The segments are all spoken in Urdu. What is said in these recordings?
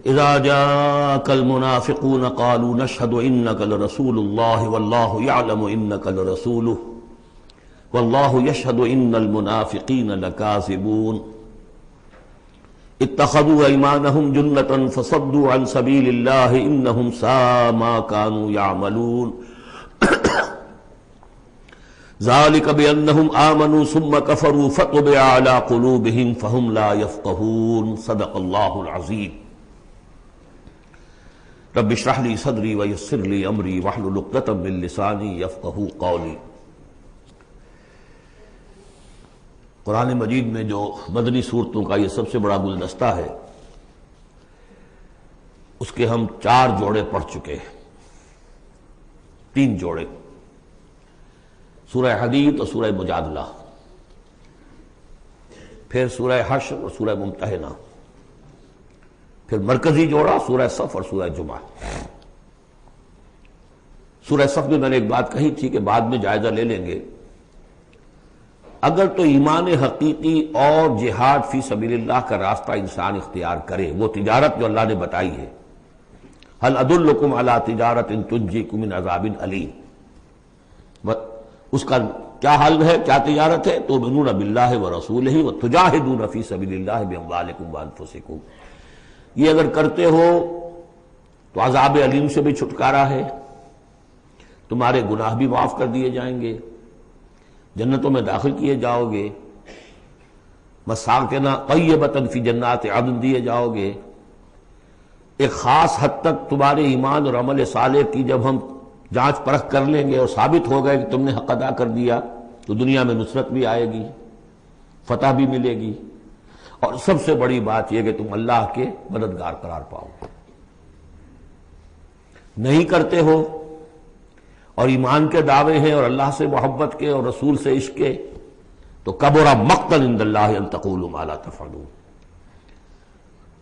اذا جاءك المنافقون قالوا نشهد انك لرسول الله والله يعلم انك لرسوله والله يشهد ان المنافقين لكاذبون اتخذوا ايمانهم جنة فصدوا عن سبيل الله انهم ساء ما كانوا يعملون ذلك بانهم آمنوا ثم كفروا فطبع على قلوبهم فهم لا يفقهون صدق الله العظيم رب اشرح لي صدري ويسر لي امري واحلل عقدة من لساني يفقهوا قولي۔ قرآن مجید میں جو مدنی صورتوں کا یہ سب سے بڑا گلدستہ ہے، اس کے ہم 4 جوڑے پڑھ چکے ہیں، 3 جوڑے، سورہ حدید اور سورہ مجادلہ، پھر سورہ حشر اور سورہ ممتحنہ، پھر مرکزی جوڑا سورہ صف اور سورہ جمعہ۔ سورہ صف میں نے ایک بات کہی تھی کہ بعد میں جائزہ لے لیں گے، اگر تو ایمان حقیقی اور جہاد فی سبیل اللہ کا راستہ انسان اختیار کرے، وہ تجارت جو اللہ نے بتائی ہے، هل ادلکم علی تجارت تنجیکم من عذاب علیم، اس کا کیا حل ہے، کیا تجارت ہے؟ تؤمنون باللہ ورسولہ وتجاہدون فی سبیل اللہ باموالکم وانفسکم، یہ اگر کرتے ہو تو عذاب علیم سے بھی چھٹکارا ہے، تمہارے گناہ بھی معاف کر دیے جائیں گے، جنتوں میں داخل کیے جاؤ گے، مساکن طیبۃ فی جنات عدن دیے جاؤ گے۔ ایک خاص حد تک تمہارے ایمان اور عمل صالح کی جب ہم جانچ پرکھ کر لیں گے اور ثابت ہو گئے کہ تم نے حق ادا کر دیا، تو دنیا میں نصرت بھی آئے گی، فتح بھی ملے گی، اور سب سے بڑی بات یہ کہ تم اللہ کے مددگار قرار پاؤ۔ نہیں کرتے ہو اور ایمان کے دعوے ہیں اور اللہ سے محبت کے اور رسول سے عشق کے، تو کبر مقتا عند اللہ ان تقولوا ما لا تفعلون،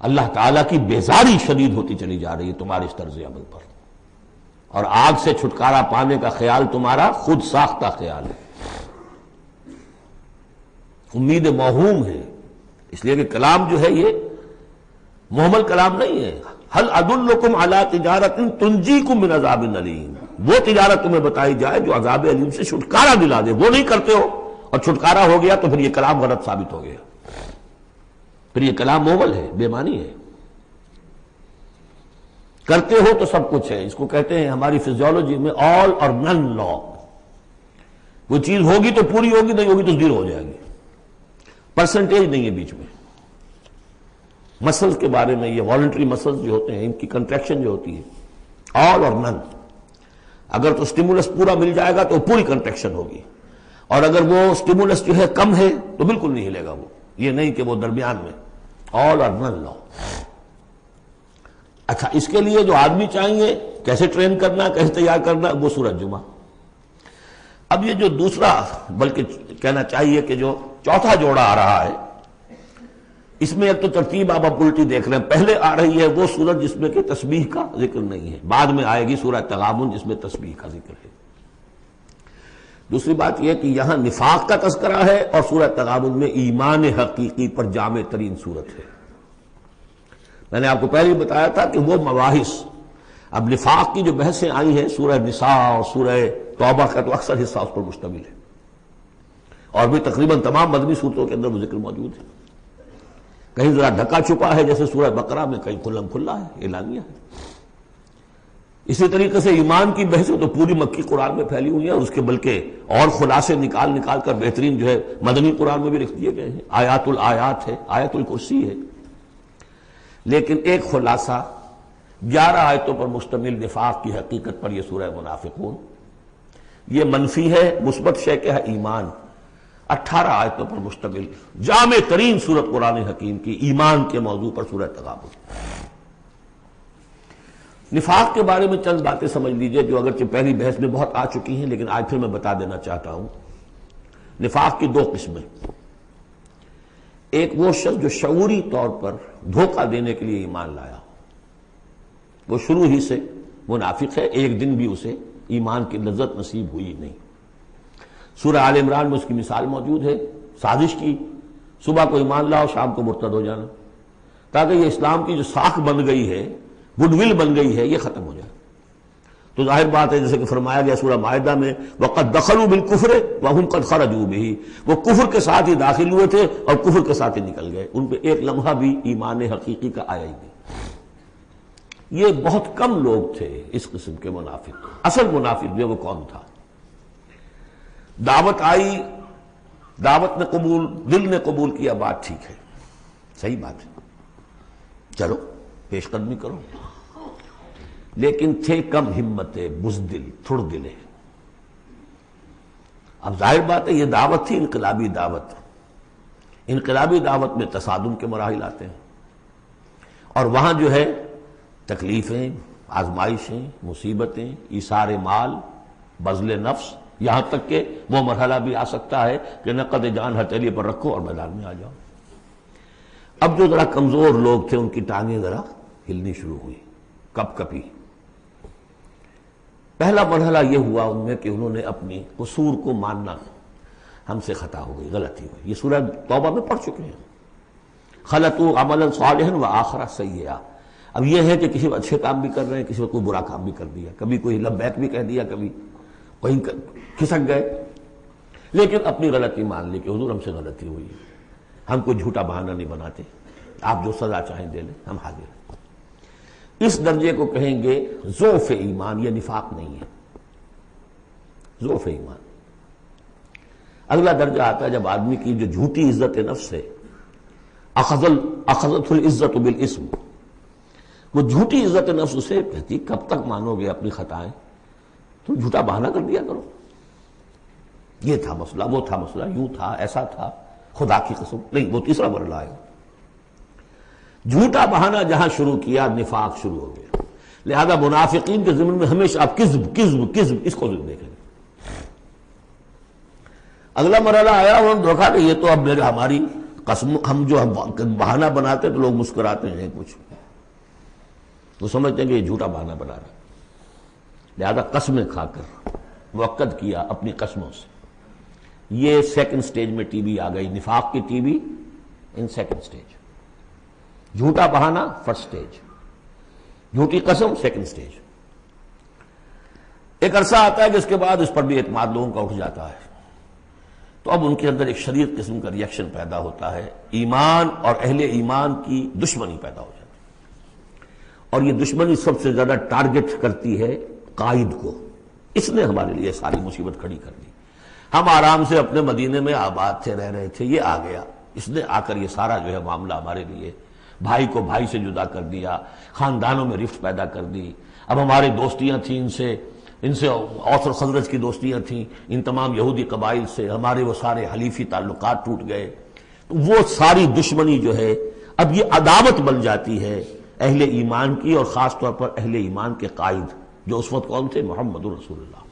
اللہ تعالیٰ کی بیزاری شدید ہوتی چلی جا رہی ہے تمہارے اس طرز عمل پر، اور آگ سے چھٹکارا پانے کا خیال تمہارا خود ساختہ خیال ہے، امید موہوم ہے، اس لیے کہ کلام جو ہے یہ محمل کلام نہیں ہے۔ هل ادلکم علی تجارت تنجیکم من عذاب علیم، وہ تجارت تمہیں بتائی جائے جو عذاب علیم سے چھٹکارا دلا دے، وہ نہیں کرتے ہو اور چھٹکارا ہو گیا تو پھر یہ کلام غلط ثابت ہو گیا، پھر یہ کلام محمل ہے، بے معنی ہے۔ کرتے ہو تو سب کچھ ہے، اس کو کہتے ہیں ہماری فزیولوجی میں آل اور نن لا، وہ چیز ہوگی تو پوری ہوگی، نہیں ہوگی تو زیرو ہو جائے گی، پرسنٹیج نہیں ہے بیچ میں۔ مسلز کے بارے میں یہ والنٹری مسلز جو ہوتے ہیں، ان کی کنٹریکشن جو ہوتی ہے آل اور نن، اگر تو سٹیمولس پورا مل جائے گا تو پوری کنٹریکشن ہوگی، اور اگر وہ سٹیمولس جو ہے کم ہے تو بالکل نہیں ہلے گا وہ، یہ نہیں کہ وہ درمیان میں، آل اور نن لا۔ اچھا، اس کے لیے جو آدمی چاہیے کیسے ٹرین کرنا، کیسے تیار کرنا، وہ سورۃ جمعہ۔ اب یہ جو دوسرا، بلکہ کہنا چاہیے کہ جو چوتھا جوڑا آ رہا ہے، اس میں ایک تو ترتیب آپ الٹی دیکھ رہے ہیں، پہلے آ رہی ہے وہ سورت جس میں کہ تسبیح کا ذکر نہیں ہے، بعد میں آئے گی سورہ تغابن جس میں تسبیح کا ذکر ہے۔ دوسری بات یہ کہ یہاں نفاق کا تذکرہ ہے اور سورہ تغابن میں ایمان حقیقی پر جامع ترین سورت ہے۔ میں نے آپ کو پہلے ہی بتایا تھا کہ وہ مباحث، اب نفاق کی جو بحثیں آئی ہیں سورہ نساء اور سورہ توبہ کا تو اکثر حصہ اس پر مشتمل ہے، اور بھی تقریباً تمام مدنی صورتوں کے اندر وہ ذکر موجود ہے، کہیں ذرا ڈھکا چھپا ہے جیسے سورہ بقرہ میں، کہیں کھلم کھلا ہے، اعلانیہ ہے۔ اسی طریقے سے ایمان کی بحثیں تو پوری مکی قرآن میں پھیلی ہوئی ہیں، اور اس کے بلکہ اور خلاصے نکال نکال کر بہترین جو ہے مدنی قرآن میں بھی لکھ دیے گئے ہیں، آیات الآیات ہے، آیت الکرسی ہے۔ لیکن ایک خلاصہ 11 آیتوں پر مشتمل نفاق کی حقیقت پر یہ سورہ منافقون، یہ منفی ہے، مثبت شے کیا ہے؟ ایمان۔ 18 آیتوں پر مشتمل جامع ترین سورت قرآن حکیم کی ایمان کے موضوع پر سورہ تغابن۔ نفاق کے بارے میں چند باتیں سمجھ لیجئے جو اگرچہ پہلی بحث میں بہت آ چکی ہیں، لیکن آج پھر میں بتا دینا چاہتا ہوں۔ نفاق کی 2 قسمیں، ایک وہ شخص جو شعوری طور پر دھوکہ دینے کے لیے ایمان لایا ہو، وہ شروع ہی سے منافق ہے، ایک دن بھی اسے ایمان کی لذت نصیب ہوئی نہیں۔ سورہ آل عمران میں اس کی مثال موجود ہے، سازش کی، صبح کو ایمان لاؤ شام کو مرتد ہو جانا۔ تاکہ یہ اسلام کی جو ساکھ بن گئی ہے، گڈ ول بن گئی ہے، یہ ختم ہو جائے۔ تو ظاہر بات ہے جیسے کہ فرمایا گیا سورہ مائدہ میں وَقَدْ دَخَلُوا بِالْكُفْرِ وَهُمْ قَدْ خَرَجُوا بِهِ، وہ کفر کے ساتھ ہی داخل ہوئے تھے اور کفر کے ساتھ ہی نکل گئے، ان پہ ایک لمحہ بھی ایمان حقیقی کا آیا ہی نہیں۔ یہ بہت کم لوگ تھے اس قسم کے منافق۔ اصل منافق جو وہ کون تھا؟ دعوت آئی، دعوت نے قبول، دل نے قبول کیا، بات ٹھیک ہے، صحیح بات ہے، چلو پیش قدمی کرو، لیکن تھے کم ہمت، بزدل، تھڑ دلے۔ اب ظاہر بات ہے یہ دعوت تھی انقلابی دعوت، انقلابی دعوت میں تصادم کے مراحل آتے ہیں، اور وہاں جو ہے تکلیفیں، آزمائشیں، مصیبتیں، ایثار مال، بذل نفس، یہاں تک کہ وہ مرحلہ بھی آ سکتا ہے کہ نقد جان ہتھیلی پر رکھو اور میدان میں آ جاؤ۔ اب جو ذرا کمزور لوگ تھے ان کی ٹانگیں ذرا ہلنی شروع ہوئی، کپ کپی۔ پہلا مرحلہ یہ ہوا ان میں کہ انہوں نے اپنی قصور کو ماننا، ہم سے خطا ہو گئی، غلطی ہوئی۔ یہ سورہ توبہ میں پڑھ چکے ہیں، خلطوا عملا صالحا وآخر سیئا۔ اب یہ ہے کہ کسی وقت اچھے کام بھی کر رہے ہیں، کسی وقت کوئی برا کام بھی کر دیا، کبھی کوئی لبیک بھی کہہ دیا، کبھی کہیں کھسک گئے، لیکن اپنی غلطی مان لی کہ حضور ہم سے غلطی ہوئی، ہم کوئی جھوٹا بہانہ نہیں بناتے، آپ جو سزا چاہیں دے لیں، ہم حاضر ہیں۔ اس درجے کو کہیں گے ضعف ایمان، یہ نفاق نہیں ہے، ضعف ایمان۔ اگلا درجہ آتا ہے جب آدمی کی جو جھوٹی عزت نفس ہے، اخذت العزت بالاسم، وہ جھوٹی عزت نفس اسے کہتی کب تک مانو گے اپنی خطائیں، تم جھوٹا بہانہ کر دیا کرو، یہ تھا مسئلہ، وہ تھا مسئلہ، یوں تھا، ایسا تھا، خدا کی قسم نہیں، وہ تیسرا مرحلہ ہے۔ جھوٹا بہانہ جہاں شروع کیا نفاق شروع ہو گیا۔ لہذا منافقین کے ضمن میں ہمیشہ آپ کذب کذب کذب اس کو ضرور دیکھیں گے۔ اگلا مرحلہ آیا، انہوں نے دیکھا کہ یہ تو اب ہماری قسم، ہم جو بہانہ بناتے ہیں تو لوگ مسکراتے ہیں، کچھ وہ سمجھتے ہیں کہ یہ جھوٹا بہانہ بنا رہا ہے، لہذا قسمیں کھا کر موقد کیا اپنی قسموں سے۔ یہ سیکنڈ سٹیج میں ٹی بی آ گئی، نفاق کی T B in second stage, جھوٹا بہانہ فرسٹ سٹیج، جھوٹی قسم سیکنڈ سٹیج۔ ایک عرصہ آتا ہے کہ اس کے بعد اس پر بھی اعتماد لوگوں کا اٹھ جاتا ہے، تو اب ان کے اندر ایک شدید قسم کا ریئیکشن پیدا ہوتا ہے، ایمان اور اہل ایمان کی دشمنی پیدا ہو جاتی ہے، اور یہ دشمنی سب سے زیادہ ٹارگٹ کرتی ہے قائد کو۔ اس نے ہمارے لیے ساری مصیبت کھڑی کر دی، ہم آرام سے اپنے مدینے میں آباد تھے، رہ رہے تھے، یہ آ گیا، اس نے آ کر یہ سارا جو ہے معاملہ ہمارے لیے، بھائی کو بھائی سے جدا کر دیا، خاندانوں میں رفت پیدا کر دی۔ اب ہماری دوستیاں تھیں ان سے اوس اور خزرج کی دوستیاں تھیں، ان تمام یہودی قبائل سے ہمارے وہ سارے حلیفی تعلقات ٹوٹ گئے، وہ ساری دشمنی جو ہے اب یہ عداوت بن جاتی ہے اہل ایمان کی، اور خاص طور پر اہل ایمان کے قائد جو اس وقت کون تھے؟ محمد رسول اللہ۔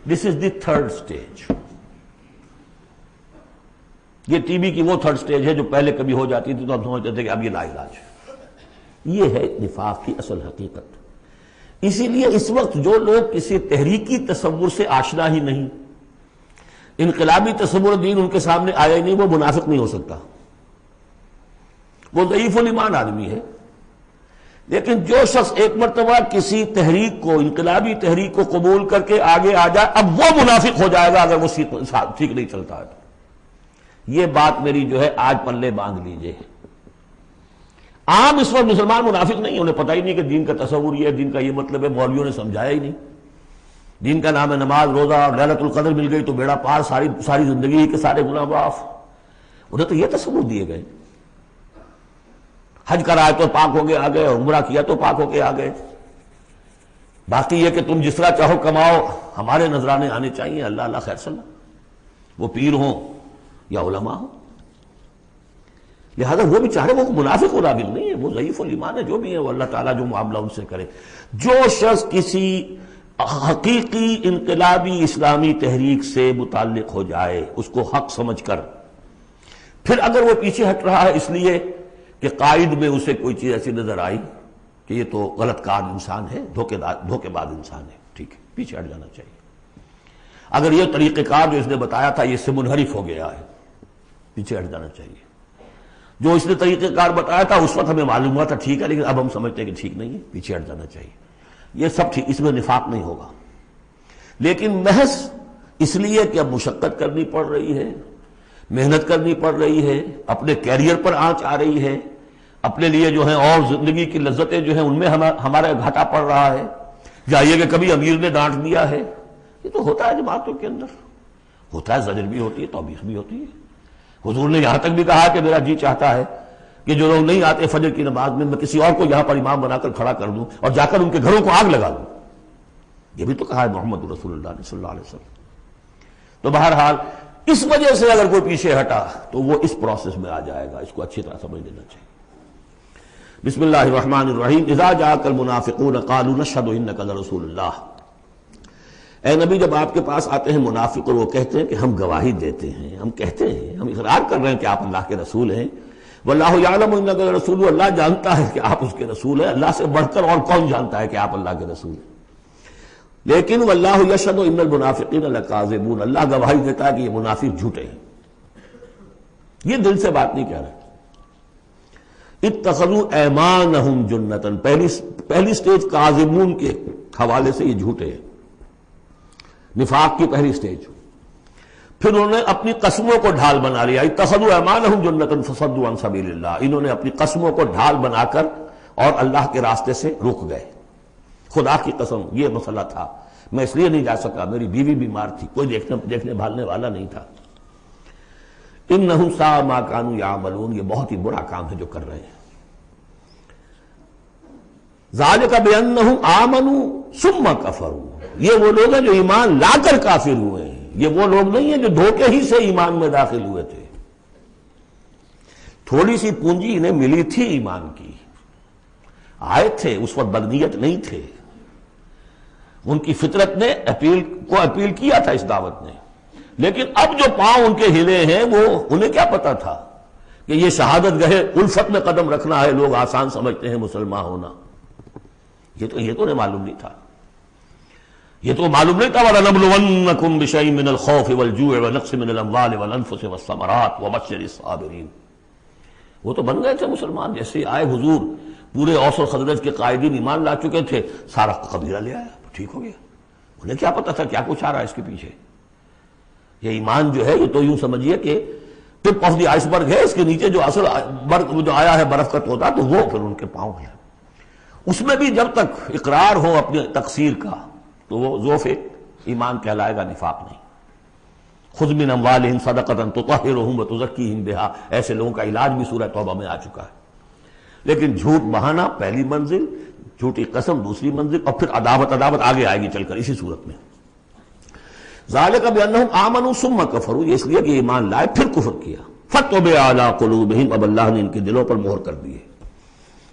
دس از دی تھرڈ سٹیج۔ یہ ٹی بی کی وہ تھرڈ سٹیج ہے جو پہلے کبھی ہو جاتی تھی تو ہم سمجھتے تھے کہ اب یہ لا علاج ہے۔ یہ ہے نفاق کی اصل حقیقت۔ اسی لیے اس وقت جو لوگ کسی تحریکی تصور سے آشنا ہی نہیں، انقلابی تصور دین ان کے سامنے آیا ہی نہیں، وہ منافق نہیں ہو سکتا، وہ ضعیف الایمان آدمی ہے۔ لیکن جو شخص ایک مرتبہ کسی تحریک کو، انقلابی تحریک کو قبول کر کے آگے آ جائے، اب وہ منافق ہو جائے گا اگر وہ ٹھیک نہیں چلتا ہے تو۔ یہ بات میری جو ہے آج پلے باندھ لیجئے۔ عام اس وقت مسلمان منافق نہیں، انہیں پتہ ہی نہیں کہ دین کا تصور یہ ہے، دین کا یہ مطلب ہے، مولویوں نے سمجھایا ہی نہیں۔ دین کا نام ہے نماز، روزہ، اور لیلۃ القدر مل گئی تو بیڑا پار، ساری زندگی کے سارے گناہ معاف۔ انہیں تو یہ تصور دیے گئے، حج کرائے تو پاک ہو کے آ گئے، اور عمرہ کیا تو پاک ہو کے آ گئے، باقی یہ کہ تم جس طرح چاہو کماؤ، ہمارے نذرانے آنے چاہیے، اللہ اللہ خیر صلی اللہ، وہ پیر ہوں یا علماء ہوں۔ لہذا وہ بھی چاہے وہ منافق منافق نہیں ہے، وہ ضعیف الایمان ہے، جو بھی ہے وہ اللہ تعالیٰ جو معاملہ ان سے کرے۔ جو شخص کسی حقیقی انقلابی اسلامی تحریک سے متعلق ہو جائے، اس کو حق سمجھ کر، پھر اگر وہ پیچھے ہٹ رہا ہے اس لیے کہ قائد میں اسے کوئی چیز ایسی نظر آئی کہ یہ تو غلط کار انسان ہے، دھوکے باز انسان ہے، ٹھیک ہے، پیچھے ہٹ جانا چاہیے۔ اگر یہ طریقہ کار جو اس نے بتایا تھا یہ اس سے منحرف ہو گیا ہے، پیچھے ہٹ جانا چاہیے۔ جو اس نے طریقہ کار بتایا تھا اس وقت ہمیں معلوم ہوا تھا ٹھیک ہے، لیکن اب ہم سمجھتے ہیں کہ ٹھیک نہیں ہے، پیچھے ہٹ جانا چاہیے. یہ سب ٹھیک، اس میں نفاق نہیں ہوگا، لیکن محض اس لیے کہ اب مشقت کرنی پڑ رہی ہے، محنت کرنی پڑ رہی ہے، اپنے کیریئر پر آنچ آ رہی ہے، اپنے لیے جو ہیں اور زندگی کی لذتیں جو ہیں ان میں ہمارا گھاٹا پڑ رہا ہے، جائیے کہ کبھی امیر نے ڈانٹ دیا ہے. یہ تو ہوتا ہے جماعتوں کے اندر، ہوتا ہے، زجر بھی ہوتی ہے، توبیخ بھی ہوتی ہے. حضور نے یہاں تک بھی کہا کہ میرا جی چاہتا ہے کہ جو لوگ نہیں آتے فجر کی نماز میں کسی اور کو یہاں پر امام بنا کر کھڑا کر دوں اور جا کر ان کے گھروں کو آگ لگا دوں. یہ بھی تو کہا ہے محمد رسول اللہ صلی اللہ علیہ وسلم. تو بہرحال اس وجہ سے اگر کوئی پیچھے ہٹا تو وہ اس پروسیس میں آ جائے گا، اس کو اچھی طرح سمجھ لینا چاہیے. بسم اللہ الرحمن الرحیم. اذا جاءک المنافقون قالوا نشهد انک لرسول اللہ. اے نبی جب آپ کے پاس آتے ہیں منافق اور وہ کہتے ہیں کہ ہم گواہی دیتے ہیں، ہم کہتے ہیں، ہم اقرار کر رہے ہیں کہ آپ اللہ کے رسول ہیں. واللہ یعلم انک لرسول، اللہ جانتا ہے کہ آپ اس کے رسول ہیں. اللہ سے بڑھ کر اور کون جانتا ہے کہ آپ اللہ کے رسول ہیں. لیکن واللہ یشہد ان المنافقین لکاذبون، اللہ گواہی دیتا ہے کہ یہ منافق جھوٹے ہیں. یہ دل سے بات نہیں کہہ رہے. اتخذوا ایمانہم جنۃ، پہلی سٹیج کاذبون کے حوالے سے یہ جھوٹے ہیں، نفاق کی پہلی سٹیج. پھر انہوں نے اپنی قسموں کو ڈھال بنا لیا. اتخذوا ایمانہم جنۃ فصدوا عن سبیل اللہ، انہوں نے اپنی قسموں کو ڈھال بنا کر اور اللہ کے راستے سے رک گئے. خدا کی قسم یہ مسئلہ تھا، میں اس لیے نہیں جا سکا، میری بیوی بیمار تھی، کوئی دیکھنے بھالنے والا نہیں تھا. انہم ساء ما کانوا یعملون، یہ بہت ہی برا کام ہے جو کر رہے ہیں. ذالک بانہم آمنوا ثم کفروا، یہ وہ لوگ ہیں جو ایمان لا کر کافر ہوئے ہیں. یہ وہ لوگ نہیں ہیں جو دھوکے ہی سے ایمان میں داخل ہوئے تھے. تھوڑی سی پونجی انہیں ملی تھی ایمان کی، آئے تھے اس وقت بدنیت نہیں تھے، ان کی فطرت نے اپیل کیا تھا اس دعوت نے. لیکن اب جو پاؤں ان کے ہلے ہیں وہ انہیں کیا پتا تھا کہ یہ شہادت گاہ الفت میں قدم رکھنا ہے. لوگ آسان سمجھتے ہیں مسلمان ہونا، یہ تو انہیں معلوم نہیں تھا. یہ تو معلوم نہیں تھا وَلَنَبْلُوَنَّكُمْ بِشَيْءٍ مِّنَ الْخَوْفِ وَالْجُوعِ وَنَقْصٍ مِّنَ الْأَمْوَالِ وَالْأَنفُسِ وَالثَّمَرَاتِ وَبَشِّرِ الصَّابِرِينَ. وہ تو بن گئے تھے مسلمان. جیسے آئے حضور، پورے اوس و خزرج کے قائدین ایمان لا چکے تھے، سارا قبیلہ لے آیا، ٹھیک ہو گیا. انہیں کیا پتا تھا کیا کچھ آ رہا ہے اس کے پیچھے. یہ ایمان جو ہے یہ تو یوں سمجھیے کہ ٹپ آف دی آئس برگ ہے، اس کے نیچے جو اصل جو آیا ہے برف کا توتا، تو وہ پھر ان کے پاؤں ہے. اس میں بھی جب تک اقرار ہو اپنے تقصیر کا تو وہ ذوف ایمان کہلائے گا، نفاق نہیں. خذ من اموالہم صدقۃ تطہرہم وتزکیہم بہا، ایسے لوگوں کا علاج بھی سورہ توبہ میں آ چکا ہے. لیکن جھوٹ بہانا پہلی منزل، جھوٹی قسم دوسری منزل، اور پھر عداوت آگے آئے گی چل کر اسی صورت میں. ذالک بانہم آمنوا ثم کفروا، یہ اس لیے کہ ایمان لائے پھر کفر کیا. فطبع علی قلوبہم، اب اللہ نے ان کے دلوں پر مہر کر دی ہے.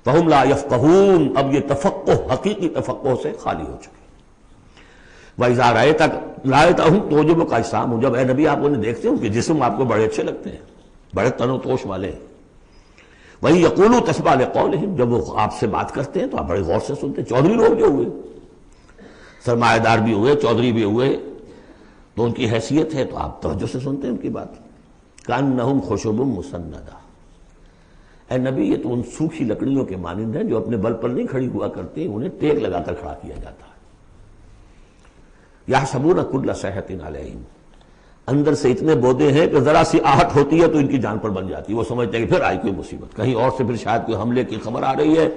فہم لا یفقہون، اب یہ تفقہ حقیقی تفقہ سے خالی ہو چکے. وَإِذَا رَأَيْتَهُمْ تُعْجِبُكَ أَجْسَامُهُمْ، جب اے نبی آپ انہیں دیکھتے ہیں ان کے جسم آپ کو بڑے اچھے لگتے ہیں، بڑے تن و توش والے ہیں. وَإِن يَقُولُوا تَسْمَعْ لِقَوْلِهِمْ، جب وہ آپ سے بات کرتے ہیں تو آپ بڑے غور سے سنتے ہیں. چودھری لوگ جو ہوئے، سرمایہ دار بھی ہوئے، چودھری بھی ہوئے، تو ان کی حیثیت ہے تو آپ توجہ سے سنتے ہیں ان کی بات. کأنہم خشب مسندہ، اے نبی یہ تو ان سوکھی لکڑیوں کے مانند ہیں جو اپنے بل پر نہیں کھڑی ہوا کرتی، انہیں ٹیک لگا کر کھڑا کیا جاتا ہے. یحسبون کل صیحۃ علیہم، اندر سے اتنے بودے ہیں کہ ذرا سی آہٹ ہوتی ہے تو ان کی جان پر بن جاتی ہے. وہ سمجھتے ہیں کہ پھر آئی کوئی مصیبت، کہیں اور سے پھر شاید کوئی حملے کی خبر آ رہی ہے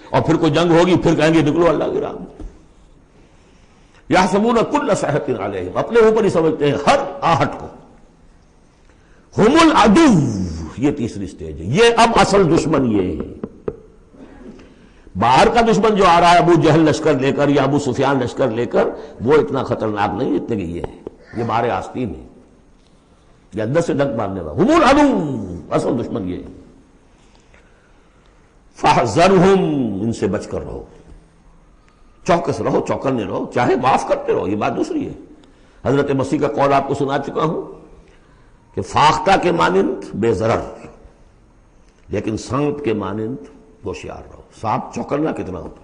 اور پھر کوئی جنگ ہوگی، پھر کہیں گے نکلو اللہ کی راہ میں. یحسبون کل صیحۃ علیہم، اپنے اوپر ہی سمجھتے ہیں ہر آہٹ کو. ہم العدو، یہ تیسری سٹیج ہے. یہ اب اصل دشمن یہ ہے. باہر کا دشمن جو آ رہا ہے ابو جہل لشکر لے کر یا ابو سفیان لشکر لے کر، وہ اتنا خطرناک نہیں جتنے کہ یہ ہے. یہ بارے آستین ہے، یہ اندر سے ڈنک مارنے والا. ہم العدو، اصل دشمن یہ ہے. فاحذرہم، ان سے بچ کر رہو، چوکس رہو، چوکنے رہو، چاہے معاف کرتے رہو. یہ بات دوسری ہے. حضرت مسیح کا قول آپ کو سنا چکا ہوں کہ فاختہ کے مانند بے ضرر، لیکن سانپ کے مانند ہوشیار رہو. سانپ چوکنا کتنا ہوتا،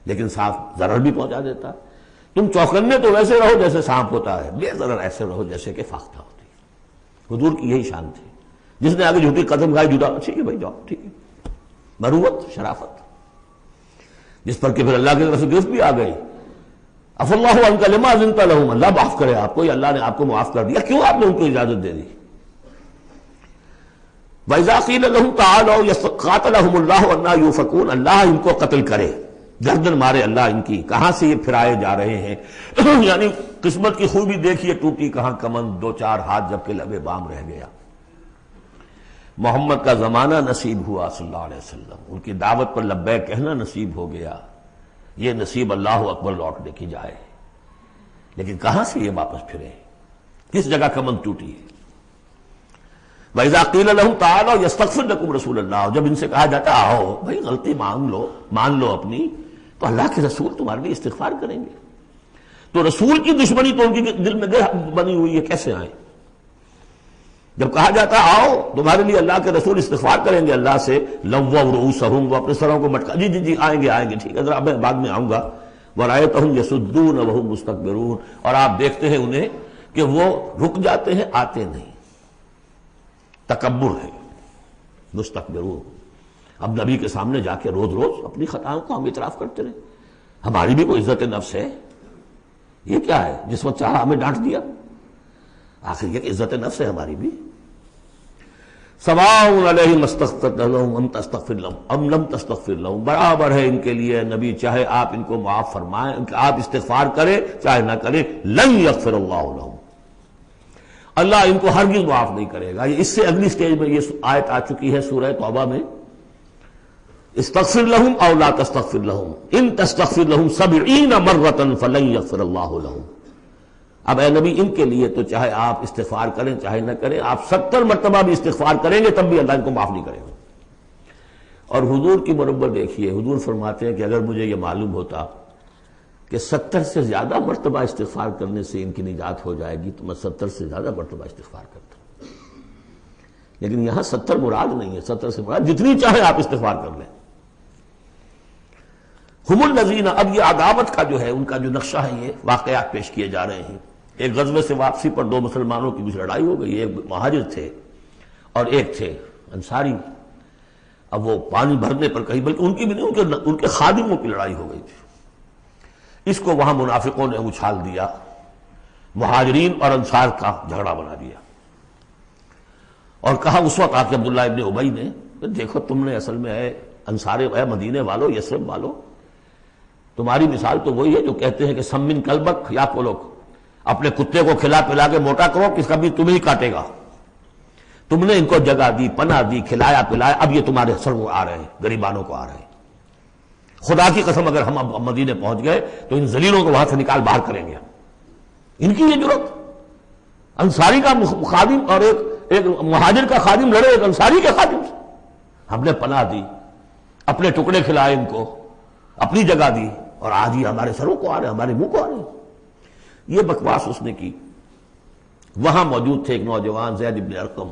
لیکن سانپ ضرر بھی پہنچا دیتا. تم چوکنے تو ویسے رہو جیسے سانپ ہوتا ہے، بے ضرر ایسے رہو جیسے کہ فاختہ ہوتی ہے. حضور کی یہی شان تھی. جس نے آگے جھوٹی قدم کھائی جدا، ٹھیک ہے بھائی جاؤ، ٹھیک ہے، مروت، شرافت، جس پر کہ پھر اللہ کی طرف سے گرفت بھی آ گئی. عفا اللہ عنک لما اذنت لهم، اللہ معاف کرے آپ کو، یا اللہ نے آپ کو معاف کر دیا، کیوں آپ نے ان کو اجازت دے دی. وَإِذَا قِيلَ لَهُمْ تَعَالَوْا قَاتَلَهُمُ اللَّهُ أَنَّىٰ يُؤْفَكُونَ، اللہ ان کو قتل کرے، گردن مارے اللہ ان کی، کہاں سے یہ پھرائے جا رہے ہیں. یعنی قسمت کی خوبی دیکھیے، ٹوٹی کہاں کمند، دو چار ہاتھ جبکہ لبے بام رہ گیا. محمد کا زمانہ نصیب ہوا صلی اللہ علیہ وسلم، ان کی دعوت پر لبیک کہنا نصیب ہو گیا، یہ نصیب اللہ اکبر لوٹنے کی جائے. لیکن کہاں سے یہ واپس پھرے، کس جگہ کمند ٹوٹی ہے. وَإِذَا قِيلَ لَهُمْ تَعَالَوْا يَسْتَغْفِرْ لَكُمْ رَسُولُ اللَّهِ، جب ان سے کہا جاتا آؤ بھائی غلطی مان لو اپنی، تو اللہ کے رسول تمہارے لیے استغفار کریں گے. تو رسول کی دشمنی تو ان کے دل میں بنی ہوئی ہے، کیسے آئیں؟ جب کہا جاتا آؤ تمہارے لیے اللہ کے رسول استغفار کریں گے اللہ سے، لَوَّوْا رُؤُوسَهُمْ، وہ اپنے سروں کو مٹکا، جی آئیں گے ٹھیک ہے ذرا میں بعد میں آؤں گا. وَرَأَيْتَهُمْ يَصُدُّونَ وَهُمْ مُسْتَكْبِرُونَ، اور آپ دیکھتے ہیں انہیں کہ وہ رک جاتے ہیں، آتے نہیں. تکبر ہے، مستکبرون. اب نبی کے سامنے جا کے روز روز اپنی خطاؤں کو ہم اعتراف کرتے رہے. ہماری بھی کوئی عزت نفس ہے؟ یہ کیا ہے جس وقت چاہا ہمیں ڈانٹ دیا؟ آخر یہ کہ عزت نفس ہے ہماری بھی. سواء علیہم استغفرت لہم ام تستغفر لہم ام لم تستغفر لہم، برابر ہے ان کے لیے نبی، چاہے آپ ان کو معاف فرمائیں، آپ استغفار کریں چاہے نہ کریں، لن یغفر اللہ لہم، اللہ ان کو ہرگز معاف نہیں کرے گا. اس سے اگلی سٹیج میں یہ آیت آ چکی ہے سورہ توبہ میں، استغفر لہم او لا تستغفر لہم ان تستغفر لہم 70 مرۃ فلن یغفر اللہ لہم. اب اے نبی ان کے لیے تو چاہے آپ استغفار کریں چاہے نہ کریں، آپ 70 مرتبہ بھی استغفار کریں گے تب بھی اللہ ان کو معاف نہیں کرے گا. اور حضور کی مربت دیکھیے، حضور فرماتے ہیں کہ اگر مجھے یہ معلوم ہوتا کہ 70 سے زیادہ مرتبہ استغفار کرنے سے ان کی نجات ہو جائے گی تو میں 70 سے زیادہ مرتبہ استغفار کرتا. لیکن یہاں 70 مراد نہیں ہے، 70 سے مراد جتنی چاہے آپ استغفار کر لیں. ہم الذین، اب یہ عداوت کا جو ہے ان کا جو نقشہ ہے، یہ واقعات پیش کیے جا رہے ہیں. ایک غزوے سے واپسی پر دو مسلمانوں کی کچھ لڑائی ہو گئی، ایک مہاجر تھے اور ایک تھے انصاری. اب وہ پانی بھرنے پر کہیں، بلکہ ان کی بھی نہیں، ان کے خادموں کی لڑائی ہو گئی تھی. اس کو وہاں منافقوں نے اچھال دیا، مہاجرین اور انصار کا جھگڑا بنا دیا، اور کہا اس وقت آ کے عبداللہ ابن ابی نے، دیکھو تم نے اصل میں اے مدینے والو، یثرب والو، تمہاری مثال تو وہی ہے جو کہتے ہیں کہ سمن کلبک یا کو لوگ اپنے کتے کو کھلا پلا کے موٹا کرو، کس کا بھی تمہیں ہی کاٹے گا. تم نے ان کو جگہ دی، پناہ دی، کھلایا پلایا، اب یہ تمہارے سر کو آ رہے ہیں، غریبانوں کو آ رہے ہیں. خدا کی قسم اگر ہم اب مدینے پہنچ گئے تو ان ذلیلوں کو وہاں سے نکال باہر کریں گے. ان کی یہ جرت، انصاری کا خادم اور ایک مہاجر کا خادم لڑے ایک انصاری کے خادم سے. ہم نے پناہ دی، اپنے ٹکڑے کھلائے ان کو، اپنی جگہ دی، اور آج ہی ہمارے سروں کو آ رہے ہیں، ہمارے منہ کو آ رہے ہیں. یہ بکواس اس نے کی. وہاں موجود تھے ایک نوجوان زید ابن ارقم،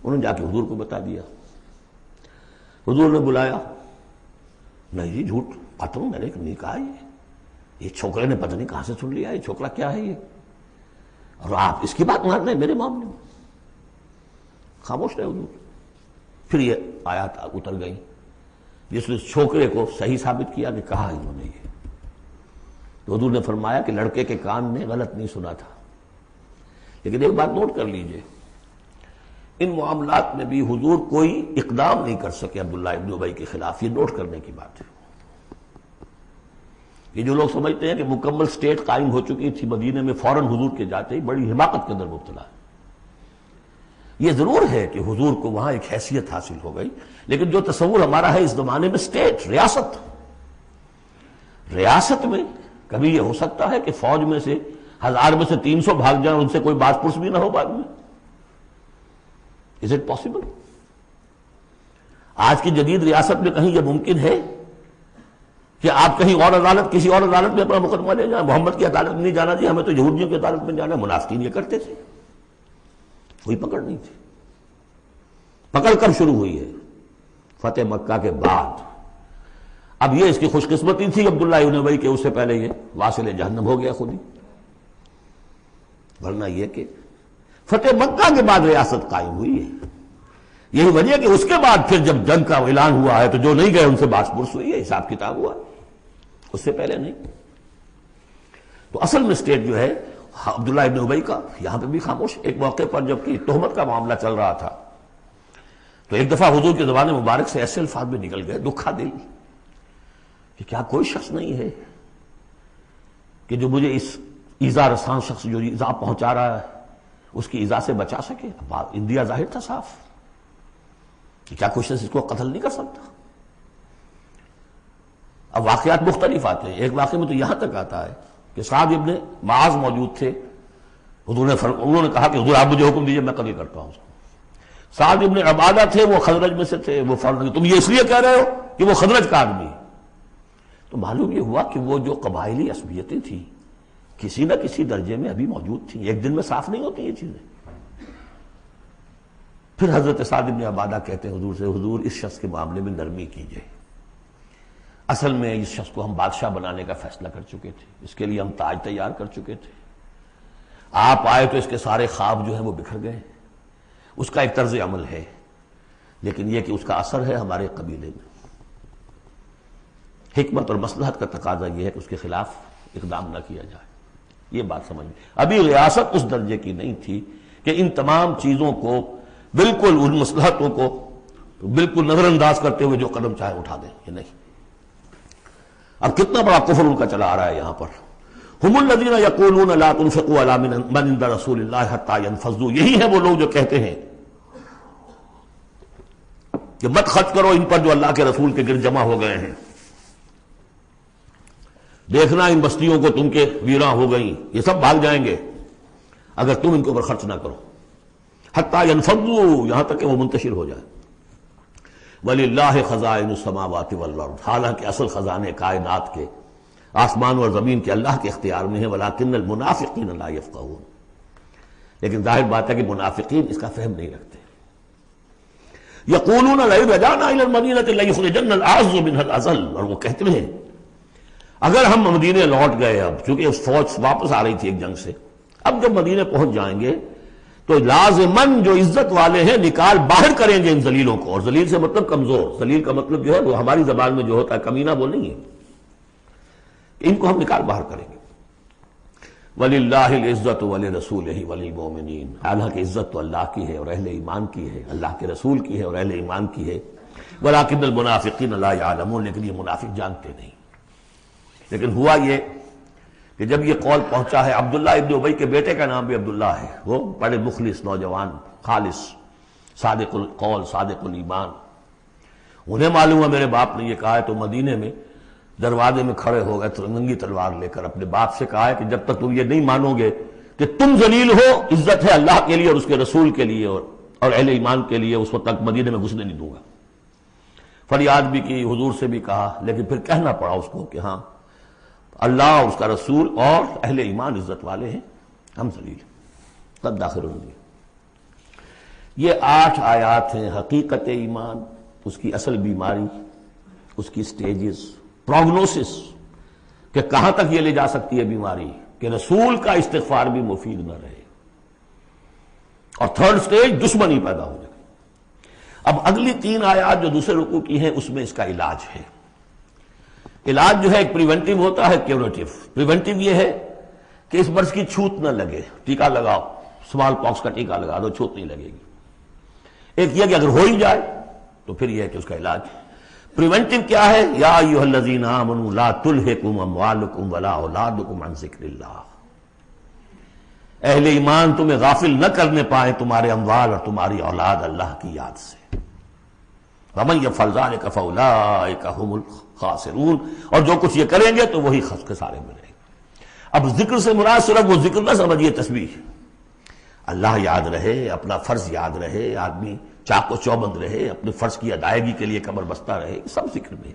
انہوں نے جا کے حضور کو بتا دیا. حضور نے بلایا، نہیں جی جھوٹ پتہ میں نے نہیں کہا، یہ چھوکرے نے پتہ نہیں کہاں سے سن لیا، یہ چھوکرا کیا ہے یہ، اور آپ اس کی بات مان رہے ہیں میرے معاملے میں. خاموش رہے حضور. پھر یہ آیات اتر گئی جس نے چھوکرے کو صحیح ثابت کیا کہ کہا انہوں نے یہ. تو حضور نے فرمایا کہ لڑکے کے کان نے غلط نہیں سنا تھا. لیکن ایک بات نوٹ کر لیجئے، ان معاملات میں بھی حضور کوئی اقدام نہیں کر سکے عبداللہ ابن ابی کے خلاف. یہ نوٹ کرنے کی بات ہے. یہ جو لوگ سمجھتے ہیں کہ مکمل سٹیٹ قائم ہو چکی تھی مدینے میں، فوراً حضور کے جاتے ہی بڑی حماقت کے اندر مبتلا ہے. یہ ضرور ہے کہ حضور کو وہاں ایک حیثیت حاصل ہو گئی، لیکن جو تصور ہمارا ہے اس زمانے میں سٹیٹ، ریاست میں کبھی یہ ہو سکتا ہے کہ فوج میں سے 1000 میں سے 300 بھاگ جائیں، ان سے کوئی بات پرس بھی نہ ہو بعد میں. Is it possible؟ آج کی جدید ریاست میں کہیں یہ ممکن ہے کہ آپ کہیں اور عدالت، کسی اور عدالت میں اپنا مقدمہ لے جائیں؟ محمد کی عدالت میں نہیں جانا جی، ہمیں تو یہودیوں کی عدالت میں جانا. منافقین یہ کرتے تھے، کوئی پکڑ نہیں تھی. پکڑ کب شروع ہوئی ہے؟ فتح مکہ کے بعد. اب یہ اس کی خوش قسمتی تھی عبداللہ ابن ابی کہ اس سے پہلے یہ واصل جہنم ہو گیا خود ہی. ورنہ یہ کہ فتح مکہ کے بعد ریاست قائم ہوئی ہے. یہی وجہ کہ اس کے بعد پھر جب جنگ کا اعلان ہوا ہے تو جو نہیں گئے ان سے باس پرس ہوئی ہے، حساب کتاب ہوا، اس سے پہلے نہیں۔ تو اصل میں اسٹیٹ جو ہے عبداللہ ابن ابی کا یہاں پہ بھی خاموش۔ ایک موقع پر جب کہ تہمت کا معاملہ چل رہا تھا تو ایک دفعہ حضور کی زبان مبارک سے ایسے الفاظ میں نکل گئے، دکھا دل، کہ کیا کوئی شخص نہیں ہے کہ جو مجھے اس ایذا رساں شخص جو ایذا پہنچا رہا ہے اس کی ایذا سے بچا سکے۔ اندیا ظاہر تھا صاف کہ کیا کوئی شخص اس کو قتل نہیں کر سکتا۔ اب واقعات مختلف آتے ہیں، ایک واقعے میں تو یہاں تک آتا ہے کہ سعد ابن معاذ موجود تھے، انہوں نے کہا کہ حضور آپ مجھے حکم دیجئے میں قتل کرتا ہوں اس کو۔ سعد ابن عبادہ تھے، وہ خزرج میں سے تھے، وہ فوراً تم یہ اس لیے کہہ رہے ہو کہ وہ خزرج کا آدمی ہے۔ تو معلوم یہ ہوا کہ وہ جو قبائلی عصبیتیں تھیں کسی نہ کسی درجے میں ابھی موجود تھیں، ایک دن میں صاف نہیں ہوتی یہ چیزیں۔ پھر حضرت سعد ابن عبادہ کہتے ہیں حضور سے، حضور اس شخص کے معاملے میں نرمی کیجئے، اصل میں اس شخص کو ہم بادشاہ بنانے کا فیصلہ کر چکے تھے، اس کے لیے ہم تاج تیار کر چکے تھے، آپ آئے تو اس کے سارے خواب جو ہیں وہ بکھر گئے، اس کا ایک طرز عمل ہے، لیکن یہ کہ اس کا اثر ہے ہمارے قبیلے میں۔ حکمت اور مصلحت کا تقاضا یہ ہے کہ اس کے خلاف اقدام نہ کیا جائے، یہ بات سمجھ میں۔ ابھی ریاست اس درجے کی نہیں تھی کہ ان تمام چیزوں کو بالکل، ان مصلحتوں کو بالکل نظر انداز کرتے ہوئے جو قدم چاہے اٹھا دیں، یہ نہیں۔ اب کتنا بڑا کفر ان کا چلا آ رہا ہے یہاں پر۔ ہم الذین یقولون لا تنفقوا علی من عند رسول اللہ حتی ینفضوا، یہی ہیں وہ لوگ جو کہتے ہیں کہ مت خرچ کرو ان پر جو اللہ کے رسول کے گرد جمع ہو گئے ہیں، دیکھنا ان بستیوں کو تم کے ویراں ہو گئیں، یہ سب بھاگ جائیں گے اگر تم ان کے اوپر خرچ نہ کرو، حتی ینفضوا، یہاں تک کہ وہ منتشر ہو جائے۔ وَلِلَّهِ خَزَائِنُ السَّمَاوَاتِ وَالْأَرْضِ، حالانکہ اصل خزانے کائنات کے آسمان اور زمین کے اللہ کے اختیار میں ہے، وَلَٰكِنَّ الْمُنَافِقِينَ لَا يَفْقَهُونَ، لیکن ظاہر بات ہے کہ منافقین اس کا فہم نہیں رکھتے۔ يَقُولُونَ لَئِن رَجَعْنَا إِلَى الْمَدِينَةِ لَيُخْرِجَنَّ الْأَعَزُّ مِنْهَا الْأَذَلَّ، اور وہ کہتے ہیں اگر ہم مدینے لوٹ گئے، اب چونکہ فوج واپس آ رہی تھی ایک جنگ سے، اب جب مدینے پہنچ جائیں گے تو لازماً جو عزت والے ہیں نکال باہر کریں گے ان ذلیلوں کو، اور ذلیل سے مطلب کمزور، ذلیل کا مطلب جو ہے وہ ہماری زبان میں جو ہوتا ہے کمینہ وہ نہیں ہے، ان کو ہم نکال باہر کریں گے۔ وَلِلَّهِ الْعِزَّةُ وَلِرَسُولِهِ وَلِلْمُؤْمِنِينَ، حالانکہ عزت تو اللہ کی ہے اور اہل ایمان کی ہے، اللہ کے رسول کی ہے اور اہل ایمان کی ہے۔ وَلَٰكِنَّ الْمُنَافِقِينَ لَا يَعْلَمُونَ، لیکن یہ منافق جانتے نہیں۔ لیکن ہوا یہ کہ جب یہ قول پہنچا ہے، عبداللہ ابن ابی کے بیٹے کا نام بھی عبداللہ ہے، وہ بڑے مخلص نوجوان، خالص، صادق القول، صادق الایمان، انہیں معلوم ہے میرے باپ نے یہ کہا ہے، تو مدینے میں دروازے میں کھڑے ہو گئے ننگی تلوار لے کر، اپنے باپ سے کہا ہے کہ جب تک تم یہ نہیں مانو گے کہ تم ذلیل ہو، عزت ہے اللہ کے لیے اور اس کے رسول کے لیے اور اہل ایمان کے لیے، اس وقت تک مدینے میں گھسنے نہیں دوں گا۔ فریاد بھی کی، حضور سے بھی کہا، لیکن پھر کہنا پڑا اس کو کہ ہاں اللہ اور اس کا رسول اور اہل ایمان عزت والے ہیں، ہم ذلیل ہیں، تب داخل ہوں گے۔ یہ 8 آیات ہیں حقیقت ایمان، اس کی اصل بیماری، اس کی سٹیجز، پروگنوسس کہ کہاں تک یہ لے جا سکتی ہے بیماری کہ رسول کا استغفار بھی مفید نہ رہے، اور 3rd سٹیج دشمنی پیدا ہو جائے۔ اب اگلی 3 آیات جو دوسرے رکوع کی ہیں اس میں اس کا علاج ہے۔ علاج جو ہے ایک پریونٹیو ہوتا ہے، کیوریٹیو۔ پریونٹیو یہ ہے کہ اس مرض کی چھوت نہ لگے، ٹیکہ لگاؤ، اسمال پاکس کا ٹیکہ لگا دو، چھوت نہیں لگے گی۔ ایک یہ کہ اگر ہو ہی جائے تو پھر یہ ہے کہ اس کا علاج۔ پریونٹیو کیا ہے؟ یا ایھا الذین آمنوا لا تلھکم اموالکم ولا اولادکم عن ذکر اللہ، اہل ایمان تمہیں غافل نہ کرنے پائے تمہارے اموال اور تمہاری اولاد اللہ کی یاد سے۔ وَمَن يَفْعَلْ ذَلِكَ فَأُولَٰئِكَ هُمُ الْخَاسِرُونَ، اور جو کچھ یہ کریں گے تو وہی خسارے میں رہیں گے۔ اب ذکر سے مراد صرف وہ ذکر نہ سمجھیے تسبیح، اللہ یاد رہے، اپنا فرض یاد رہے، آدمی چاق و چوبند رہے، اپنے فرض کی ادائیگی کے لیے کمر بستہ رہے، سب ذکر میں۔